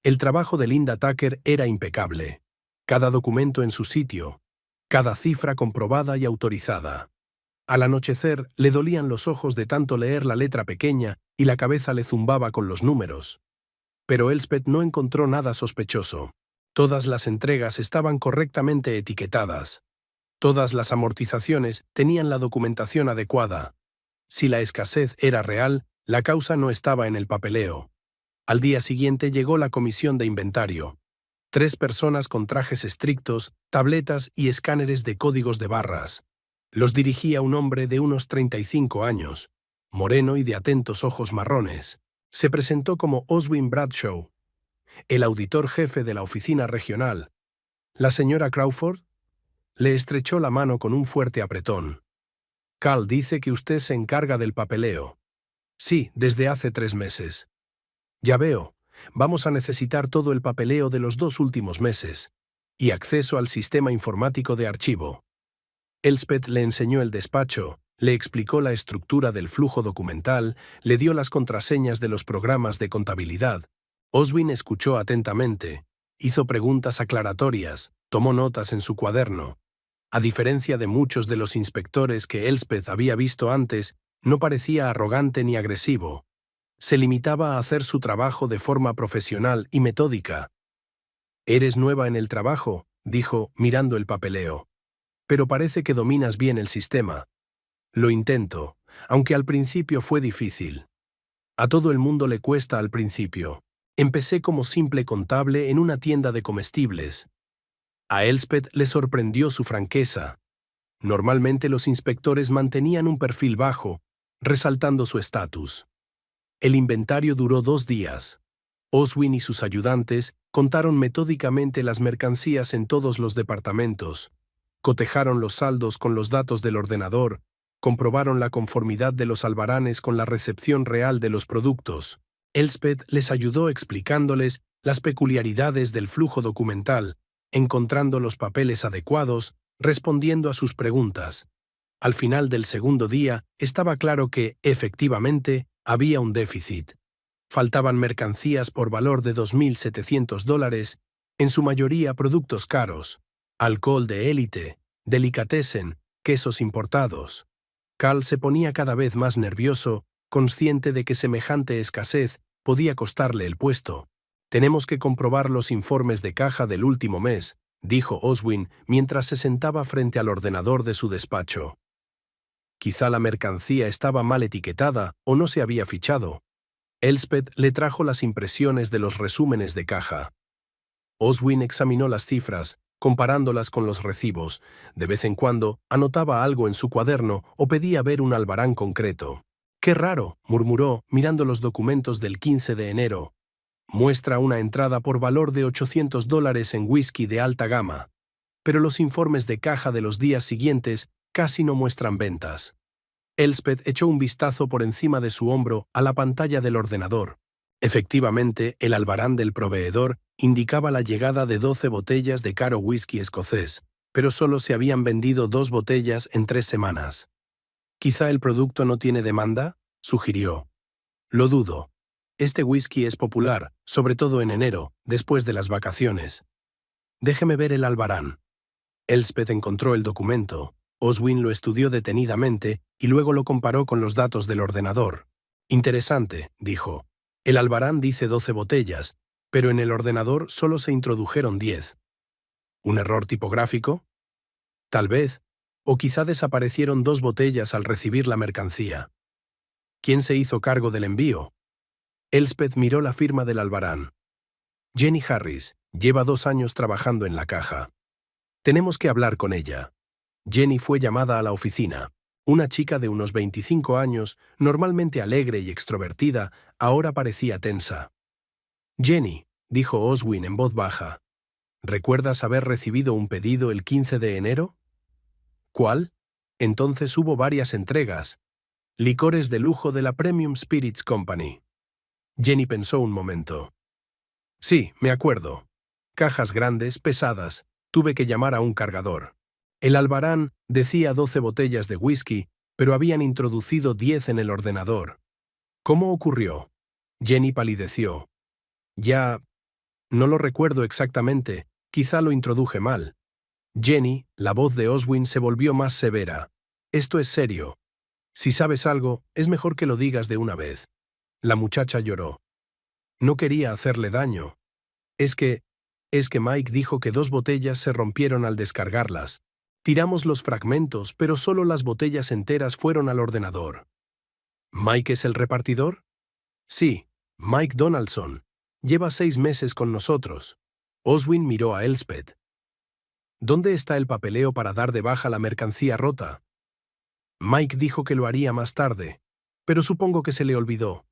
El trabajo de Linda Tucker era impecable. Cada documento en su sitio, cada cifra comprobada y autorizada. Al anochecer le dolían los ojos de tanto leer la letra pequeña y la cabeza le zumbaba con los números. Pero Elspeth no encontró nada sospechoso. Todas las entregas estaban correctamente etiquetadas. Todas las amortizaciones tenían la documentación adecuada. Si la escasez era real, la causa no estaba en el papeleo. Al día siguiente llegó la comisión de inventario. 3 personas con trajes estrictos, tabletas y escáneres de códigos de barras. Los dirigía un hombre de unos 35 años, moreno y de atentos ojos marrones. Se presentó como Oswin Bradshaw, el auditor jefe de la oficina regional. «¿La señora Crawford?». Le estrechó la mano con un fuerte apretón. «Carl dice que usted se encarga del papeleo». «Sí, desde hace 3 meses». «Ya veo. Vamos a necesitar todo el papeleo de los 2 últimos meses y acceso al sistema informático de archivo». Elspeth le enseñó el despacho, le explicó la estructura del flujo documental, le dio las contraseñas de los programas de contabilidad. Oswin escuchó atentamente, hizo preguntas aclaratorias, tomó notas en su cuaderno. A diferencia de muchos de los inspectores que Elspeth había visto antes, no parecía arrogante ni agresivo. Se limitaba a hacer su trabajo de forma profesional y metódica. «Eres nueva en el trabajo», dijo, mirando el papeleo. «Pero parece que dominas bien el sistema». «Lo intento, aunque al principio fue difícil. A todo el mundo le cuesta al principio. Empecé como simple contable en una tienda de comestibles». A Elspeth le sorprendió su franqueza. Normalmente los inspectores mantenían un perfil bajo, resaltando su estatus. El inventario duró 2 días. Oswin y sus ayudantes contaron metódicamente las mercancías en todos los departamentos, cotejaron los saldos con los datos del ordenador, comprobaron la conformidad de los albaranes con la recepción real de los productos. Elspeth les ayudó explicándoles las peculiaridades del flujo documental, encontrando los papeles adecuados, respondiendo a sus preguntas. Al final del segundo día, estaba claro que, efectivamente, había un déficit. Faltaban mercancías por valor de $2.700, en su mayoría productos caros, alcohol de élite, delicatessen, quesos importados. Carl se ponía cada vez más nervioso, consciente de que semejante escasez podía costarle el puesto. «Tenemos que comprobar los informes de caja del último mes», dijo Oswin mientras se sentaba frente al ordenador de su despacho. Quizá la mercancía estaba mal etiquetada o no se había fichado. Elspeth le trajo las impresiones de los resúmenes de caja. Oswin examinó las cifras, comparándolas con los recibos. De vez en cuando, anotaba algo en su cuaderno o pedía ver un albarán concreto. «Qué raro», murmuró, mirando los documentos del 15 de enero. «Muestra una entrada por valor de $800 en whisky de alta gama. Pero los informes de caja de los días siguientes casi no muestran ventas». Elspeth echó un vistazo por encima de su hombro a la pantalla del ordenador. Efectivamente, el albarán del proveedor indicaba la llegada de 12 botellas de caro whisky escocés, pero solo se habían vendido 2 botellas en 3 semanas. «¿Quizá el producto no tiene demanda?», sugirió. «Lo dudo. Este whisky es popular, sobre todo en enero, después de las vacaciones. Déjeme ver el albarán». Elspeth encontró el documento. Oswin lo estudió detenidamente y luego lo comparó con los datos del ordenador. «Interesante», dijo. «El albarán dice 12 botellas, pero en el ordenador solo se introdujeron 10. ¿Un error tipográfico? Tal vez. O quizá desaparecieron 2 botellas al recibir la mercancía. ¿Quién se hizo cargo del envío?» Elspeth miró la firma del albarán. «Jenny Harris. Lleva 2 años trabajando en la caja. Tenemos que hablar con ella». Jenny fue llamada a la oficina. Una chica de unos 25 años, normalmente alegre y extrovertida, ahora parecía tensa. «Jenny», dijo Oswin en voz baja, «¿recuerdas haber recibido un pedido el 15 de enero? ¿Cuál? Entonces hubo varias entregas. Licores de lujo de la Premium Spirits Company». Jenny pensó un momento. «Sí, me acuerdo. Cajas grandes, pesadas. Tuve que llamar a un cargador. El albarán decía 12 botellas de whisky, pero habían introducido 10 en el ordenador. ¿Cómo ocurrió?» Jenny palideció. «Ya... no lo recuerdo exactamente. Quizá lo introduje mal». Jenny, la voz de Oswin se volvió más severa. «Esto es serio. Si sabes algo, es mejor que lo digas de una vez». La muchacha lloró. «No quería hacerle daño. Es que Mike dijo que 2 botellas se rompieron al descargarlas. Tiramos los fragmentos, pero solo las botellas enteras fueron al ordenador». «¿Mike es el repartidor?» «Sí, Mike Donaldson. Lleva 6 meses con nosotros». Oswin miró a Elspeth. «¿Dónde está el papeleo para dar de baja la mercancía rota?» «Mike dijo que lo haría más tarde, pero supongo que se le olvidó».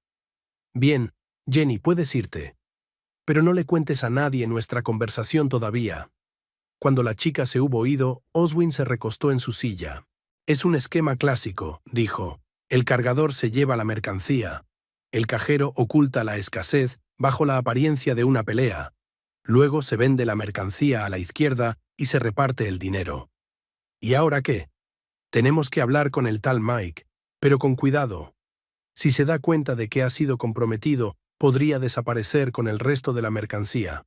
«Bien, Jenny, puedes irte. Pero no le cuentes a nadie nuestra conversación todavía». Cuando la chica se hubo ido, Oswin se recostó en su silla. «Es un esquema clásico», dijo. «El cargador se lleva la mercancía. El cajero oculta la escasez bajo la apariencia de una pelea. Luego se vende la mercancía a la izquierda y se reparte el dinero. ¿Y ahora qué? Tenemos que hablar con el tal Mike, pero con cuidado. Si se da cuenta de que ha sido comprometido, podría desaparecer con el resto de la mercancía».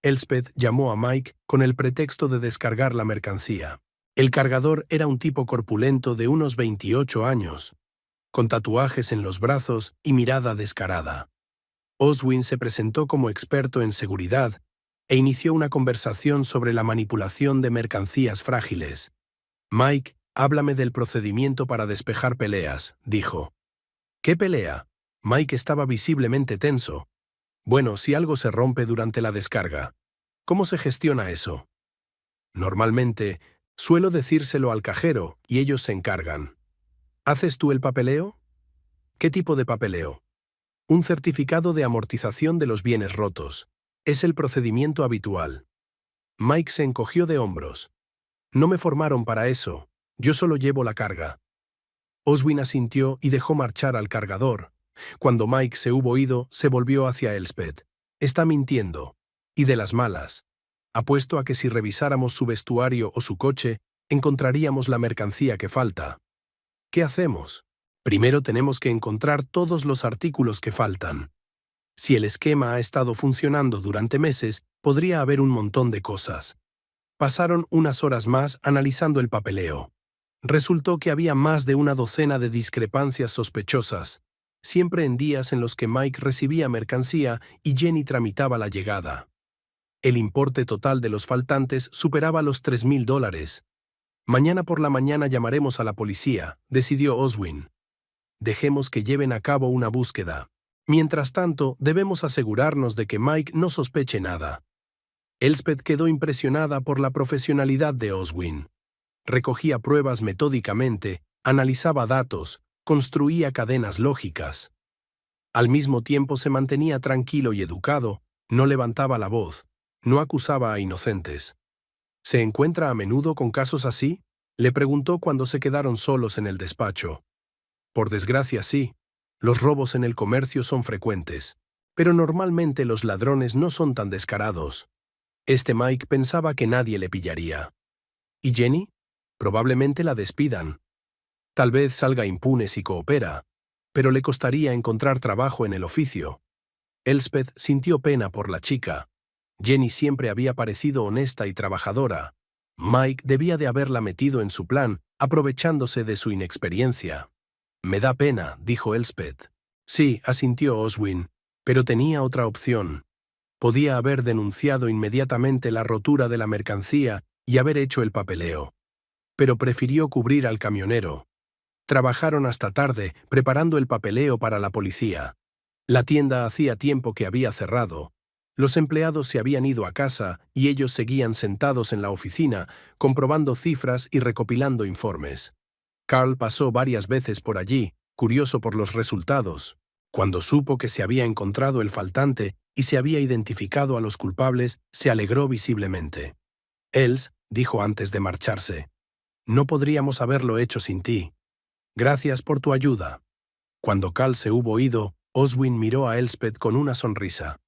Elspeth llamó a Mike con el pretexto de descargar la mercancía. El cargador era un tipo corpulento de unos 28 años, con tatuajes en los brazos y mirada descarada. Oswin se presentó como experto en seguridad e inició una conversación sobre la manipulación de mercancías frágiles. «Mike, háblame del procedimiento para despejar peleas», dijo. «¿Qué pelea?» Mike estaba visiblemente tenso. «Bueno, si algo se rompe durante la descarga. ¿Cómo se gestiona eso?» «Normalmente, suelo decírselo al cajero y ellos se encargan». «¿Haces tú el papeleo?» «¿Qué tipo de papeleo?» «Un certificado de amortización de los bienes rotos. Es el procedimiento habitual». Mike se encogió de hombros. «No me formaron para eso. Yo solo llevo la carga». Oswin asintió y dejó marchar al cargador. Cuando Mike se hubo ido, se volvió hacia Elspeth. «Está mintiendo. Y de las malas. Apuesto a que si revisáramos su vestuario o su coche, encontraríamos la mercancía que falta». «¿Qué hacemos?» «Primero tenemos que encontrar todos los artículos que faltan. Si el esquema ha estado funcionando durante meses, podría haber un montón de cosas». Pasaron unas horas más analizando el papeleo. Resultó que había más de una docena de discrepancias sospechosas, siempre en días en los que Mike recibía mercancía y Jenny tramitaba la llegada. El importe total de los faltantes superaba los $3,000. «Mañana por la mañana llamaremos a la policía», decidió Oswin. «Dejemos que lleven a cabo una búsqueda. Mientras tanto, debemos asegurarnos de que Mike no sospeche nada». Elspeth quedó impresionada por la profesionalidad de Oswin. Recogía pruebas metódicamente, analizaba datos, construía cadenas lógicas. Al mismo tiempo se mantenía tranquilo y educado, no levantaba la voz, no acusaba a inocentes. ¿Se encuentra a menudo con casos así?, le preguntó cuando se quedaron solos en el despacho. Por desgracia sí, los robos en el comercio son frecuentes, pero normalmente los ladrones no son tan descarados. Mike pensaba que nadie le pillaría. ¿Y Jenny? Probablemente la despidan. Tal vez salga impune si coopera, pero le costaría encontrar trabajo en el oficio. Elspeth sintió pena por la chica. Jenny siempre había parecido honesta y trabajadora. Mike debía de haberla metido en su plan, aprovechándose de su inexperiencia. «Me da pena», dijo Elspeth. «Sí», asintió Oswin, pero tenía otra opción. Podía haber denunciado inmediatamente la rotura de la mercancía y haber hecho el papeleo. Pero prefirió cubrir al camionero. Trabajaron hasta tarde, preparando el papeleo para la policía. La tienda hacía tiempo que había cerrado. Los empleados se habían ido a casa y ellos seguían sentados en la oficina, comprobando cifras y recopilando informes. Carl pasó varias veces por allí, curioso por los resultados. Cuando supo que se había encontrado el faltante y se había identificado a los culpables, se alegró visiblemente. «Els», dijo antes de marcharse, «no podríamos haberlo hecho sin ti. Gracias por tu ayuda». Cuando Carl se hubo ido, Oswin miró a Elspeth con una sonrisa.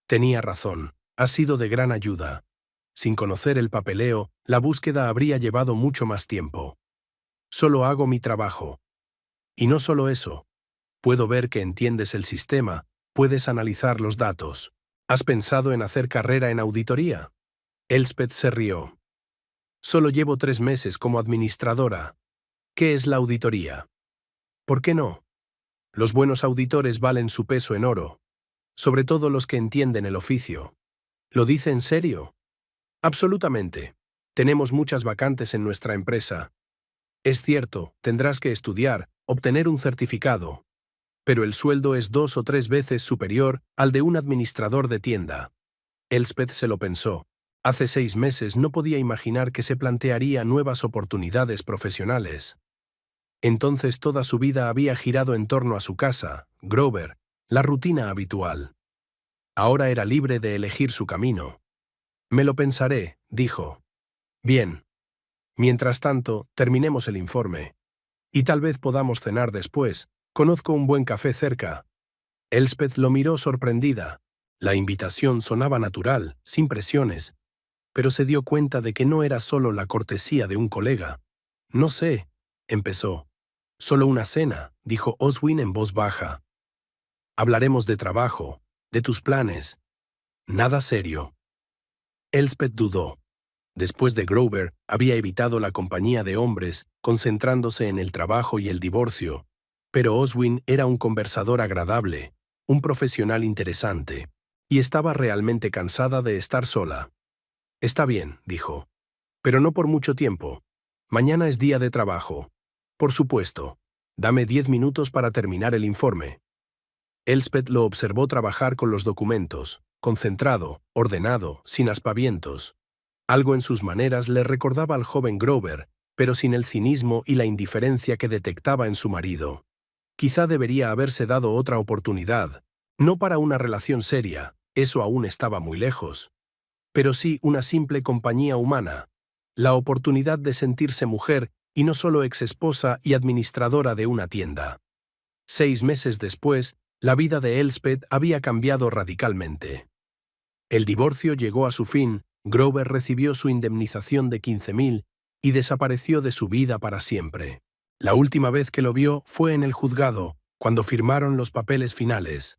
Tenía razón, ha sido de gran ayuda. Sin conocer el papeleo, la búsqueda habría llevado mucho más tiempo. Solo hago mi trabajo. Y no solo eso. Puedo ver que entiendes el sistema, puedes analizar los datos. ¿Has pensado en hacer carrera en auditoría? Elspeth se rió. Solo llevo 3 meses como administradora. ¿Qué es la auditoría? ¿Por qué no? Los buenos auditores valen su peso en oro, sobre todo los que entienden el oficio. ¿Lo dice en serio? Absolutamente. Tenemos muchas vacantes en nuestra empresa. Es cierto, tendrás que estudiar, obtener un certificado, pero el sueldo es 2 o 3 veces superior al de un administrador de tienda. Elspeth se lo pensó. Hace 6 meses no podía imaginar que se plantearía nuevas oportunidades profesionales. Entonces toda su vida había girado en torno a su casa, Grover, la rutina habitual. Ahora era libre de elegir su camino. «Me lo pensaré», dijo. «Bien. Mientras tanto, terminemos el informe. Y tal vez podamos cenar después. Conozco un buen café cerca». Elspeth lo miró sorprendida. La invitación sonaba natural, sin presiones, pero se dio cuenta de que no era solo la cortesía de un colega. «No sé», empezó. «Solo una cena», dijo Oswin en voz baja. «Hablaremos de trabajo, de tus planes. Nada serio». Elspeth dudó. Después de Grover, había evitado la compañía de hombres, concentrándose en el trabajo y el divorcio. Pero Oswin era un conversador agradable, un profesional interesante, y estaba realmente cansada de estar sola. «Está bien», dijo, «pero no por mucho tiempo. Mañana es día de trabajo. Por supuesto. Dame 10 minutos para terminar el informe». Elspeth lo observó trabajar con los documentos, concentrado, ordenado, sin aspavientos. Algo en sus maneras le recordaba al joven Grover, pero sin el cinismo y la indiferencia que detectaba en su marido. Quizá debería haberse dado otra oportunidad, no para una relación seria, eso aún estaba muy lejos, pero sí una simple compañía humana, la oportunidad de sentirse mujer y no solo exesposa y administradora de una tienda. 6 meses después, la vida de Elspeth había cambiado radicalmente. El divorcio llegó a su fin, Grover recibió su indemnización de 15.000 y desapareció de su vida para siempre. La última vez que lo vio fue en el juzgado, cuando firmaron los papeles finales.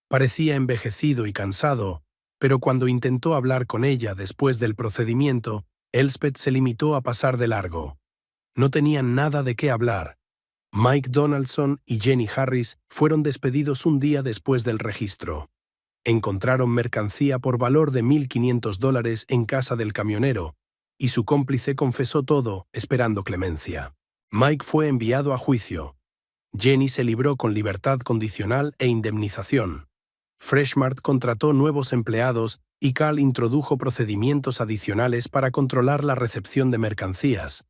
Parecía envejecido y cansado, pero cuando intentó hablar con ella después del procedimiento, Elspeth se limitó a pasar de largo. No tenían nada de qué hablar. Mike Donaldson y Jenny Harris fueron despedidos un día después del registro. Encontraron mercancía por valor de $1.500 en casa del camionero, y su cómplice confesó todo, esperando clemencia. Mike fue enviado a juicio. Jenny se libró con libertad condicional e indemnización. Freshmart contrató nuevos empleados y Carl introdujo procedimientos adicionales para controlar la recepción de mercancías.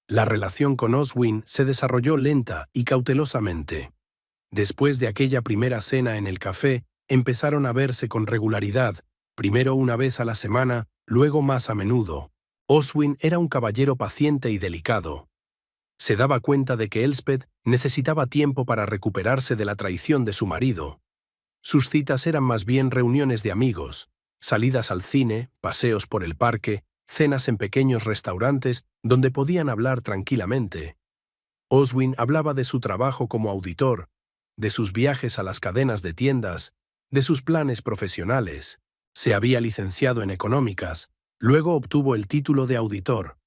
La relación con Oswin se desarrolló lenta y cautelosamente. Después de aquella primera cena en el café, empezaron a verse con regularidad, primero una vez a la semana, luego más a menudo. Oswin era un caballero paciente y delicado. Se daba cuenta de que Elspeth necesitaba tiempo para recuperarse de la traición de su marido. Sus citas eran más bien reuniones de amigos, salidas al cine, paseos por el parque, cenas en pequeños restaurantes donde podían hablar tranquilamente. Oswin hablaba de su trabajo como auditor, de sus viajes a las cadenas de tiendas, de sus planes profesionales. Se había licenciado en económicas, luego obtuvo el título de auditor.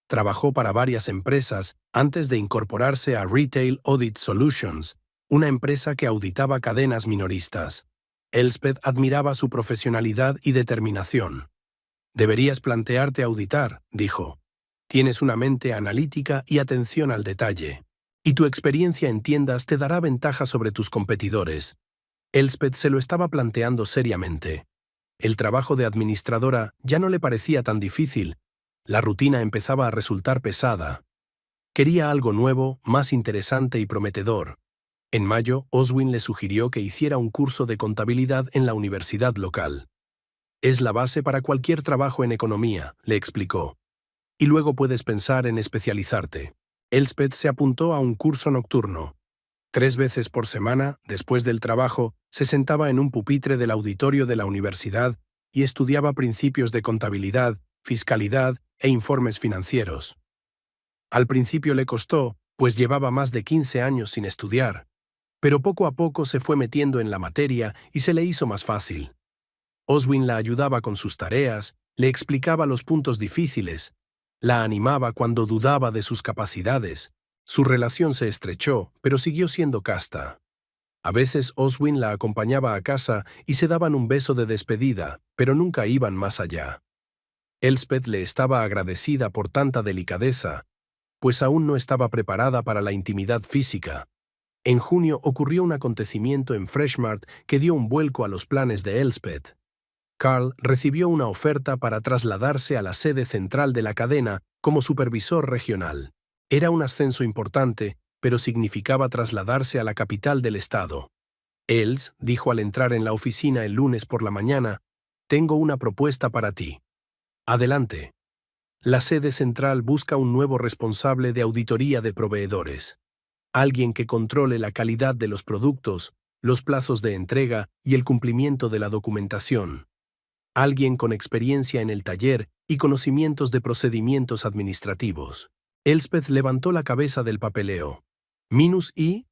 Trabajó para varias empresas antes de incorporarse a Retail Audit Solutions, una empresa que auditaba cadenas minoristas. Elspeth admiraba su profesionalidad y determinación. «Deberías plantearte auditar», dijo. «Tienes una mente analítica y atención al detalle. Y tu experiencia en tiendas te dará ventaja sobre tus competidores». Elspeth se lo estaba planteando seriamente. El trabajo de administradora ya no le parecía tan difícil. La rutina empezaba a resultar pesada. Quería algo nuevo, más interesante y prometedor. En mayo, Oswin le sugirió que hiciera un curso de contabilidad en la universidad local. «Es la base para cualquier trabajo en economía», le explicó. «Y luego puedes pensar en especializarte». Elspeth se apuntó a un curso nocturno. 3 veces por semana, después del trabajo, se sentaba en un pupitre del auditorio de la universidad y estudiaba principios de contabilidad, fiscalidad e informes financieros. Al principio le costó, pues llevaba más de 15 años sin estudiar, pero poco a poco se fue metiendo en la materia y se le hizo más fácil. Oswin la ayudaba con sus tareas, le explicaba los puntos difíciles, la animaba cuando dudaba de sus capacidades. Su relación se estrechó, pero siguió siendo casta. A veces Oswin la acompañaba a casa y se daban un beso de despedida, pero nunca iban más allá. Elspeth le estaba agradecida por tanta delicadeza, pues aún no estaba preparada para la intimidad física. En junio ocurrió un acontecimiento en Freshmart que dio un vuelco a los planes de Elspeth. Carl recibió una oferta para trasladarse a la sede central de la cadena como supervisor regional. Era un ascenso importante, pero significaba trasladarse a la capital del estado. Els dijo al entrar en la oficina el lunes por la mañana: «Tengo una propuesta para ti». «Adelante». La sede central busca un nuevo responsable de auditoría de proveedores. Alguien que controle la calidad de los productos, los plazos de entrega y el cumplimiento de la documentación. Alguien con experiencia en el taller y conocimientos de procedimientos administrativos. Elspeth levantó la cabeza del papeleo. «Minus y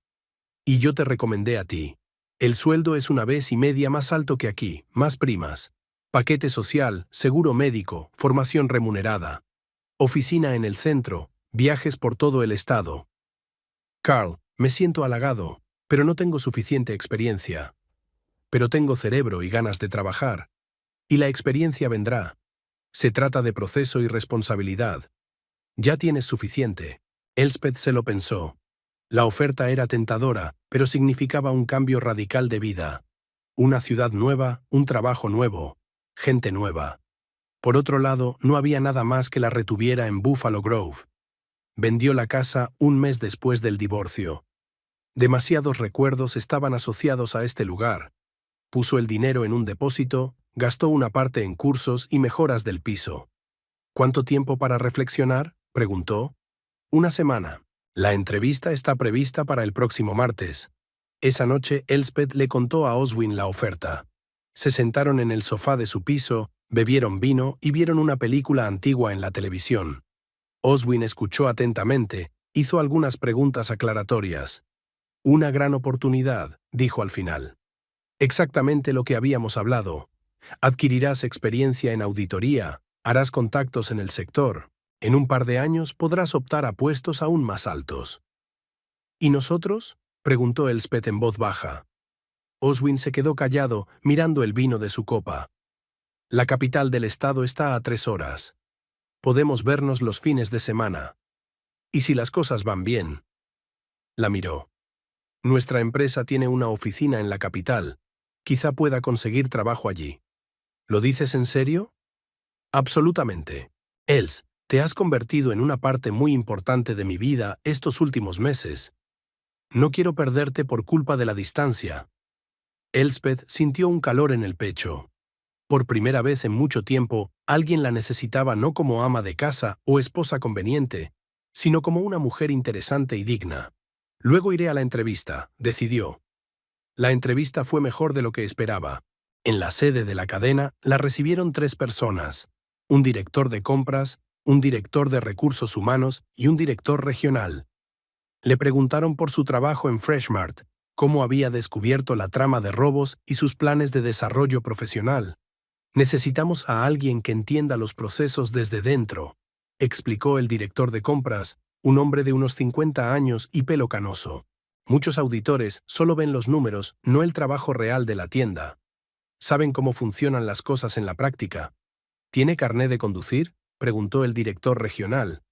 yo te recomendé a ti. El sueldo es 1,5 veces más alto que aquí, más primas. Paquete social, seguro médico, formación remunerada. Oficina en el centro, viajes por todo el estado». «Carl, me siento halagado, pero no tengo suficiente experiencia. Pero tengo cerebro y ganas de trabajar. Y la experiencia vendrá. Se trata de proceso y responsabilidad. Ya tienes suficiente». Elspeth se lo pensó. La oferta era tentadora, pero significaba un cambio radical de vida. Una ciudad nueva, un trabajo nuevo, gente nueva. Por otro lado, no había nada más que la retuviera en Buffalo Grove. Vendió la casa un mes después del divorcio. Demasiados recuerdos estaban asociados a este lugar. Puso el dinero en un depósito, gastó una parte en cursos y mejoras del piso. «¿Cuánto tiempo para reflexionar?», preguntó. «1 semana. La entrevista está prevista para el próximo martes». Esa noche Elspeth le contó a Oswin la oferta. Se sentaron en el sofá de su piso, bebieron vino y vieron una película antigua en la televisión. Oswin escuchó atentamente, hizo algunas preguntas aclaratorias. «Una gran oportunidad», dijo al final. «Exactamente lo que habíamos hablado. Adquirirás experiencia en auditoría, harás contactos en el sector. En un par de años podrás optar a puestos aún más altos». «¿Y nosotros?», preguntó Elspeth en voz baja. Oswin se quedó callado, mirando el vino de su copa. «La capital del estado está a 3 horas. Podemos vernos los fines de semana. Y si las cosas van bien». La miró. «Nuestra empresa tiene una oficina en la capital. Quizá pueda conseguir trabajo allí. ¿Lo dices en serio? Absolutamente. Els, te has convertido en una parte muy importante de mi vida estos últimos meses. No quiero perderte por culpa de la distancia. Elspeth sintió un calor en el pecho. Por primera vez en mucho tiempo, alguien la necesitaba no como ama de casa o esposa conveniente, sino como una mujer interesante y digna. Luego iré a la entrevista, decidió. La entrevista fue mejor de lo que esperaba. En la sede de la cadena la recibieron 3 personas: un director de compras, un director de recursos humanos y un director regional. Le preguntaron por su trabajo en Freshmart, cómo había descubierto la trama de robos y sus planes de desarrollo profesional. Necesitamos a alguien que entienda los procesos desde dentro, explicó el director de compras, un hombre de unos 50 años y pelo canoso. Muchos auditores solo ven los números, no el trabajo real de la tienda. Saben cómo funcionan las cosas en la práctica. ¿Tiene carné de conducir?, preguntó el director regional.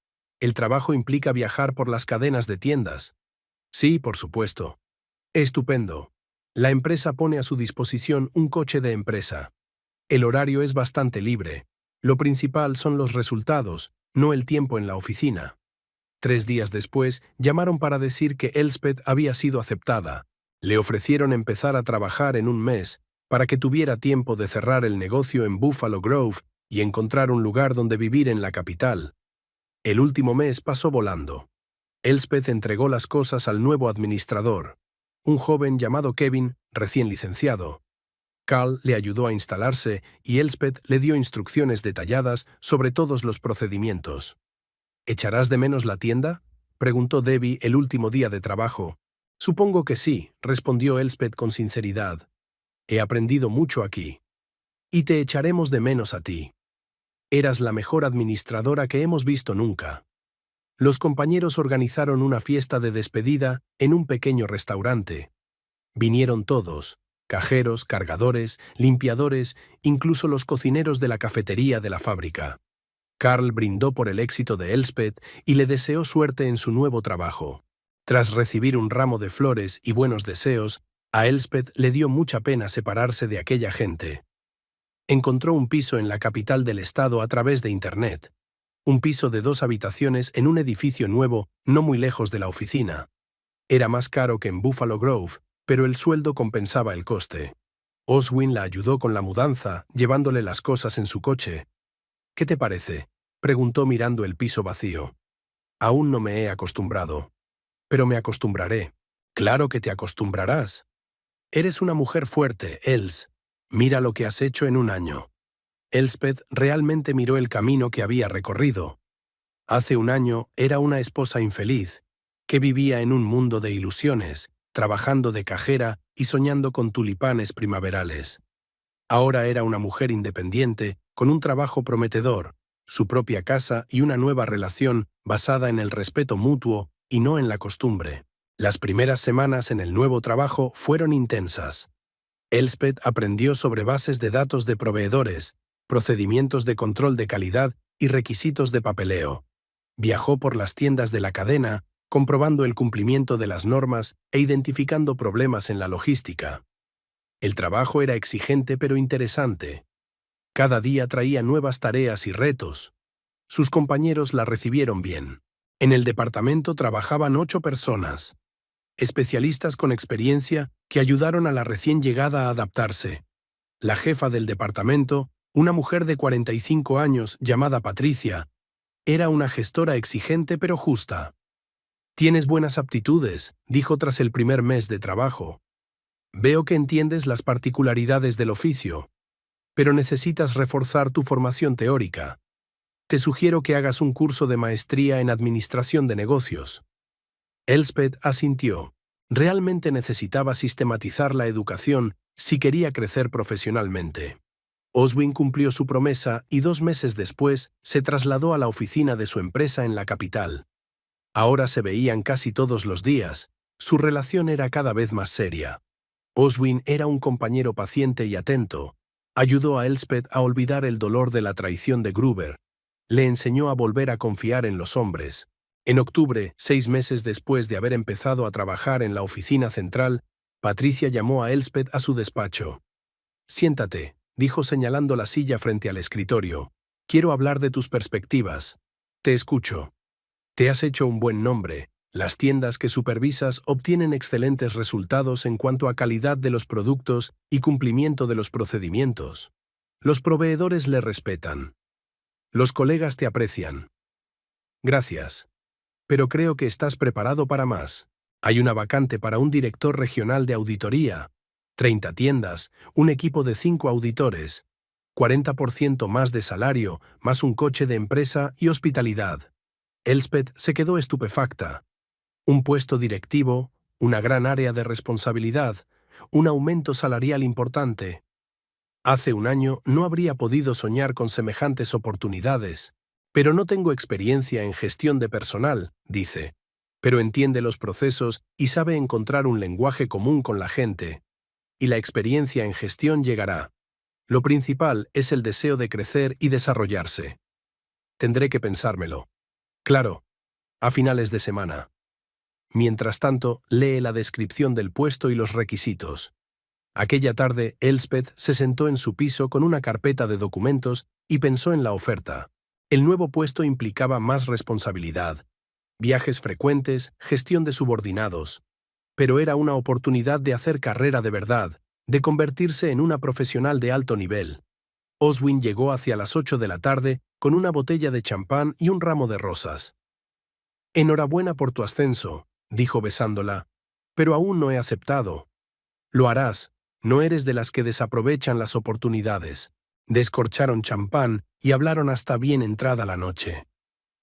El trabajo implica viajar por las cadenas de tiendas. Sí, por supuesto. Estupendo. La empresa pone a su disposición un coche de empresa. El horario es bastante libre. Lo principal son los resultados, no el tiempo en la oficina. 3 días después, llamaron para decir que Elspeth había sido aceptada. Le ofrecieron empezar a trabajar en un mes, para que tuviera tiempo de cerrar el negocio en Buffalo Grove y encontrar un lugar donde vivir en la capital. El último mes pasó volando. Elspeth entregó las cosas al nuevo administrador, un joven llamado Kevin, recién licenciado. Carl le ayudó a instalarse y Elspeth le dio instrucciones detalladas sobre todos los procedimientos. ¿Echarás de menos la tienda?, preguntó Debbie el último día de trabajo. Supongo que sí, respondió Elspeth con sinceridad. He aprendido mucho aquí. Y te echaremos de menos a ti. Eras la mejor administradora que hemos visto nunca. Los compañeros organizaron una fiesta de despedida en un pequeño restaurante. Vinieron todos: cajeros, cargadores, limpiadores, incluso los cocineros de la cafetería de la fábrica. Carl brindó por el éxito de Elspeth y le deseó suerte en su nuevo trabajo. Tras recibir un ramo de flores y buenos deseos, a Elspeth le dio mucha pena separarse de aquella gente. Encontró un piso en la capital del estado a través de Internet. Un piso de 2 habitaciones en un edificio nuevo no muy lejos de la oficina. Era más caro que en Buffalo Grove, pero el sueldo compensaba el coste. Oswin la ayudó con la mudanza, llevándole las cosas en su coche. ¿Qué te parece?, preguntó mirando el piso vacío. Aún no me he acostumbrado. Pero me acostumbraré. Claro que te acostumbrarás. Eres una mujer fuerte, Els. Mira lo que has hecho en un año. Elspeth realmente miró el camino que había recorrido. Hace un año era una esposa infeliz, que vivía en un mundo de ilusiones, trabajando de cajera y soñando con tulipanes primaverales. Ahora era una mujer independiente, con un trabajo prometedor, su propia casa y una nueva relación basada en el respeto mutuo y no en la costumbre. Las primeras semanas en el nuevo trabajo fueron intensas. Elspeth aprendió sobre bases de datos de proveedores, procedimientos de control de calidad y requisitos de papeleo. Viajó por las tiendas de la cadena, comprobando el cumplimiento de las normas e identificando problemas en la logística. El trabajo era exigente pero interesante. Cada día traía nuevas tareas y retos. Sus compañeros la recibieron bien. En el departamento trabajaban 8 personas, especialistas con experiencia que ayudaron a la recién llegada a adaptarse. La jefa del departamento, una mujer de 45 años llamada Patricia, era una gestora exigente pero justa. «Tienes buenas aptitudes», dijo tras el primer mes de trabajo. «Veo que entiendes las particularidades del oficio, pero necesitas reforzar tu formación teórica. Te sugiero que hagas un curso de maestría en administración de negocios». Elspeth asintió. Realmente necesitaba sistematizar la educación si quería crecer profesionalmente. Oswin cumplió su promesa y 2 meses después se trasladó a la oficina de su empresa en la capital. Ahora se veían casi todos los días. Su relación era cada vez más seria. Oswin era un compañero paciente y atento. Ayudó a Elspeth a olvidar el dolor de la traición de Gruber. Le enseñó a volver a confiar en los hombres. En octubre, 6 meses después de haber empezado a trabajar en la oficina central, Patricia llamó a Elspeth a su despacho. Siéntate, dijo señalando la silla frente al escritorio. Quiero hablar de tus perspectivas. Te escucho. Te has hecho un buen nombre. Las tiendas que supervisas obtienen excelentes resultados en cuanto a calidad de los productos y cumplimiento de los procedimientos. Los proveedores le respetan. Los colegas te aprecian. Gracias. Pero creo que estás preparado para más. Hay una vacante para un director regional de auditoría, 30 tiendas, un equipo de 5 auditores, 40% más de salario, más un coche de empresa y hospitalidad. Elspeth se quedó estupefacta. Un puesto directivo, una gran área de responsabilidad, un aumento salarial importante. Hace un año no habría podido soñar con semejantes oportunidades. Pero no tengo experiencia en gestión de personal, dice. Pero entiende los procesos y sabe encontrar un lenguaje común con la gente. Y la experiencia en gestión llegará. Lo principal es el deseo de crecer y desarrollarse. Tendré que pensármelo. Claro, a finales de semana. Mientras tanto, lee la descripción del puesto y los requisitos. Aquella tarde, Elspeth se sentó en su piso con una carpeta de documentos y pensó en la oferta. El nuevo puesto implicaba más responsabilidad, viajes frecuentes, gestión de subordinados. Pero era una oportunidad de hacer carrera de verdad, de convertirse en una profesional de alto nivel. Oswin llegó hacia las 8 de la tarde con una botella de champán y un ramo de rosas. «Enhorabuena por tu ascenso», dijo besándola, «pero aún no he aceptado». «Lo harás, no eres de las que desaprovechan las oportunidades». Descorcharon champán y hablaron hasta bien entrada la noche.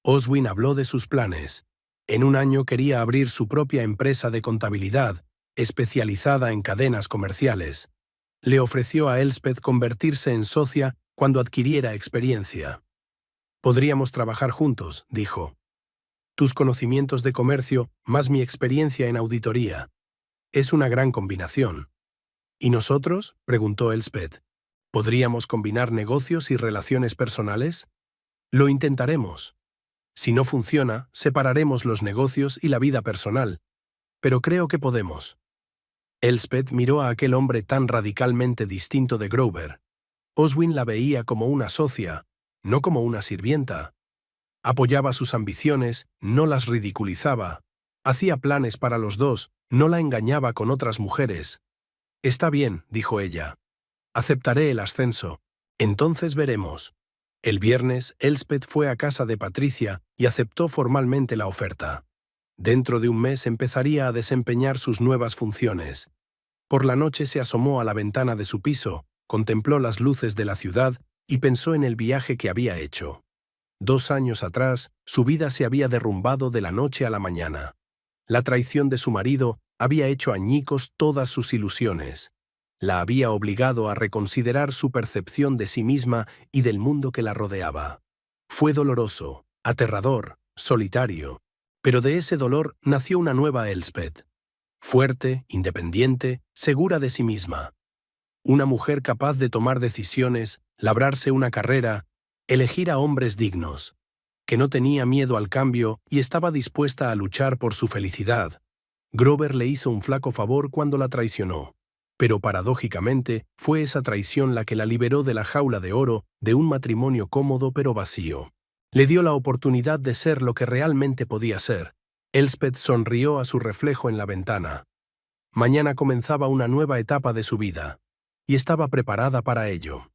Oswin habló de sus planes. En un año quería abrir su propia empresa de contabilidad, especializada en cadenas comerciales. Le ofreció a Elspeth convertirse en socia cuando adquiriera experiencia. «Podríamos trabajar juntos», dijo. «Tus conocimientos de comercio más mi experiencia en auditoría. Es una gran combinación». «¿Y nosotros?», preguntó Elspeth. ¿Podríamos combinar negocios y relaciones personales? Lo intentaremos. Si no funciona, separaremos los negocios y la vida personal. Pero creo que podemos. Elspeth miró a aquel hombre tan radicalmente distinto de Grover. Oswin la veía como una socia, no como una sirvienta. Apoyaba sus ambiciones, no las ridiculizaba. Hacía planes para los dos, no la engañaba con otras mujeres. «Está bien», dijo ella. «Aceptaré el ascenso. Entonces veremos». El viernes, Elspeth fue a casa de Patricia y aceptó formalmente la oferta. Dentro de un mes empezaría a desempeñar sus nuevas funciones. Por la noche se asomó a la ventana de su piso, contempló las luces de la ciudad y pensó en el viaje que había hecho. 2 años atrás, su vida se había derrumbado de la noche a la mañana. La traición de su marido había hecho añicos todas sus ilusiones. La había obligado a reconsiderar su percepción de sí misma y del mundo que la rodeaba. Fue doloroso, aterrador, solitario, pero de ese dolor nació una nueva Elspeth. Fuerte, independiente, segura de sí misma. Una mujer capaz de tomar decisiones, labrarse una carrera, elegir a hombres dignos, que no tenía miedo al cambio y estaba dispuesta a luchar por su felicidad. Grover le hizo un flaco favor cuando la traicionó. Pero paradójicamente, fue esa traición la que la liberó de la jaula de oro de un matrimonio cómodo pero vacío. Le dio la oportunidad de ser lo que realmente podía ser. Elspeth sonrió a su reflejo en la ventana. Mañana comenzaba una nueva etapa de su vida, y estaba preparada para ello.